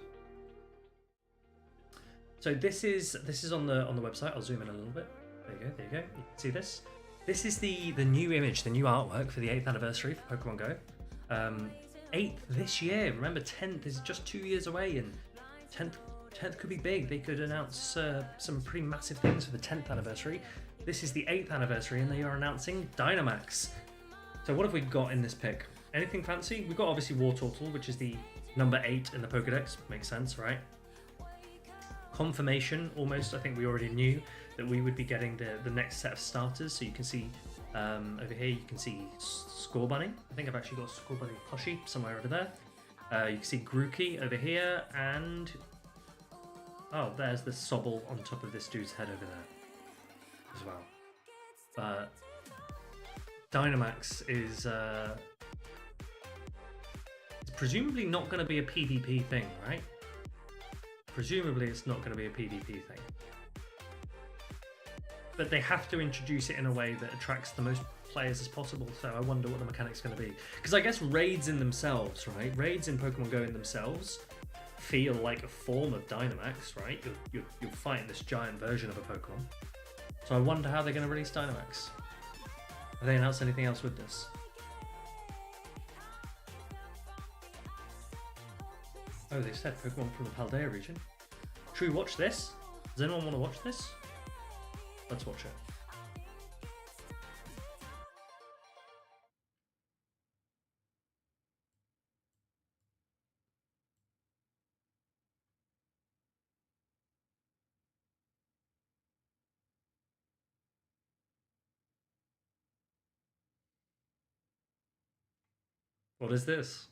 So this is on the website. I'll zoom in a little bit. There you go. You can see this. This is the new image, the new artwork for the 8th anniversary for Pokemon Go. 8th this year. Remember, 10th is just 2 years away, and 10th could be big. They could announce some pretty massive things for the 10th anniversary. This is the 8th anniversary, and they are announcing Dynamax. So what have we got in this pick? Anything fancy? We've got obviously Wartortle, which is the number 8 in the Pokedex. Makes sense, right? Confirmation, almost. I think we already knew that we would be getting the next set of starters. So you can see over here, you can see Scorbunny. I think I've actually got Scorbunny plushie somewhere over there. You can see Grookey over here, and oh, there's the Sobble on top of this dude's head over there as well. But Dynamax is it's presumably not going to be a PvP thing, right? Presumably it's not going to be a PvP thing. But they have to introduce it in a way that attracts the most players as possible, so I wonder what the mechanic's going to be. Because I guess raids in themselves, right? Raids in Pokemon Go in themselves feel like a form of Dynamax, right? You're fighting this giant version of a Pokemon. So I wonder how they're going to release Dynamax. Have they announced anything else with this? Oh, they said Pokemon from the Paldea region. Should we watch this? Does anyone want to watch this? Let's watch it. What is this?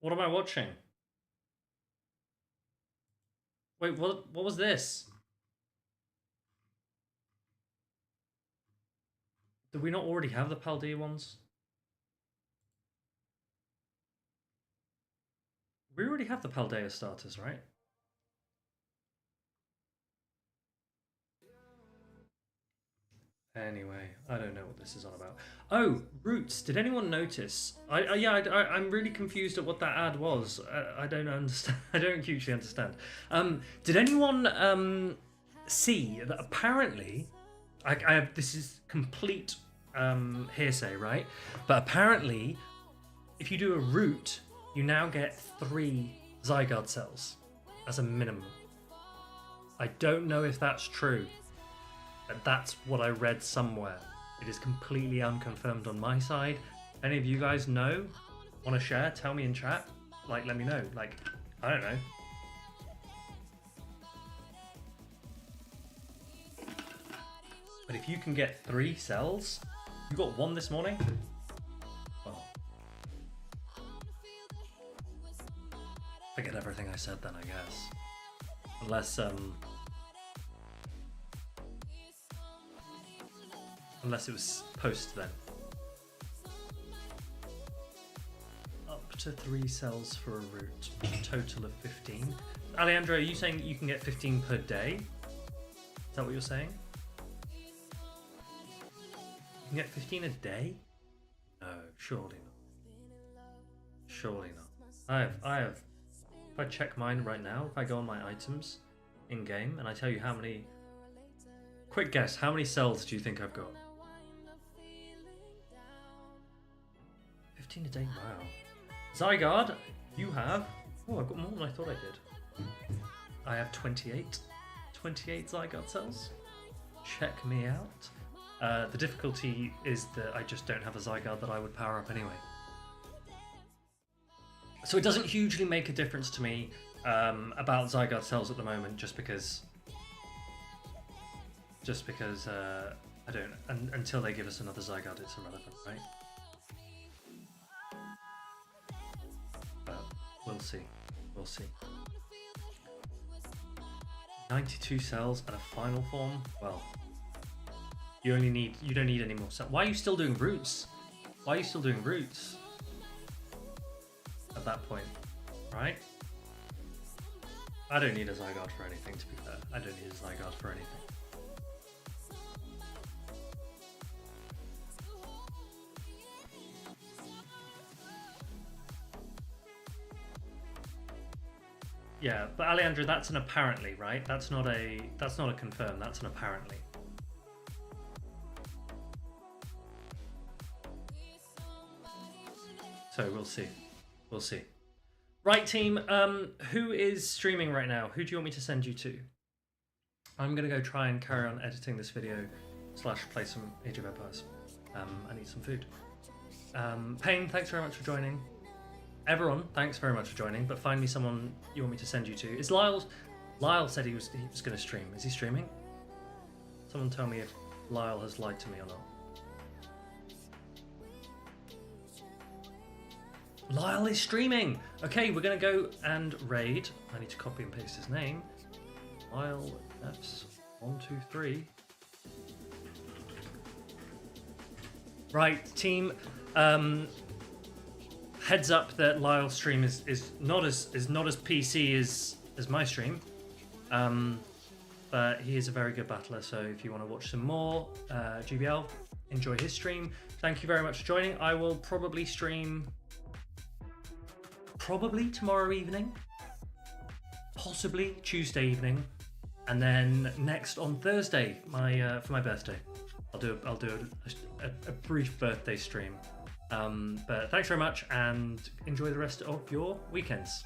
What am I watching? Wait, what was this? Did we not already have the Paldea ones? We already have the Paldea starters, right? Anyway, I don't know what this is on about. Oh, Roots. Did anyone notice? I'm really confused at what that ad was. I don't understand. I don't hugely understand. Did anyone see that apparently, I have, this is complete hearsay, right? But apparently, if you do a root, you now get 3 Zygarde cells as a minimum. I don't know if that's true. But that's what I read somewhere. It is completely unconfirmed on my side. Any of you guys know? Want to share? Tell me in chat. Like, let me know. Like, I don't know. But if you can get 3 cells, you got 1 this morning? Well, forget everything I said then, I guess. Unless it was post then. Up to 3 cells for a root. Total of 15. Alejandro, are you saying you can get 15 per day? Is that what you're saying? You can get 15 a day? No, surely not. Surely not. I have. If I check mine right now, if I go on my items in game and I tell you how many. Quick guess, how many cells do you think I've got? 15 a day, wow. Zygarde, you have... Oh, I've got more than I thought I did. I have 28. 28 Zygarde cells. Check me out. The difficulty is that I just don't have a Zygarde that I would power up anyway. So it doesn't hugely make a difference to me about Zygarde cells at the moment, just because I don't... until they give us another Zygarde, it's irrelevant, right? We'll see. We'll see. 92 cells and a final form? Well, you don't need any more cells. Why are you still doing roots? Why are you still doing roots? At that point, right? I don't need a Zygarde for anything, to be fair. I don't need a Zygarde for anything. Yeah, but Alejandro, that's an apparently, right? That's not a confirm, that's an apparently. So we'll see. We'll see. Right, team, who is streaming right now? Who do you want me to send you to? I'm gonna go try and carry on editing this video / play some Age of Empires. I need some food. Payne, thanks very much for joining. Everyone, thanks very much for joining, but find me someone you want me to send you to. Is Lyle said he was going to stream. Is he streaming? Someone tell me if Lyle has lied to me or not. Lyle is streaming! Okay, we're going to go and raid. I need to copy and paste his name. Lyle F's 123. Right, team. Heads up that Lyle's stream is not as PC as my stream, but he is a very good battler. So if you want to watch some more GBL, enjoy his stream. Thank you very much for joining. I will probably stream probably tomorrow evening, possibly Tuesday evening, and then next on Thursday, for my birthday, I'll do a brief birthday stream. But thanks very much, and enjoy the rest of your weekends.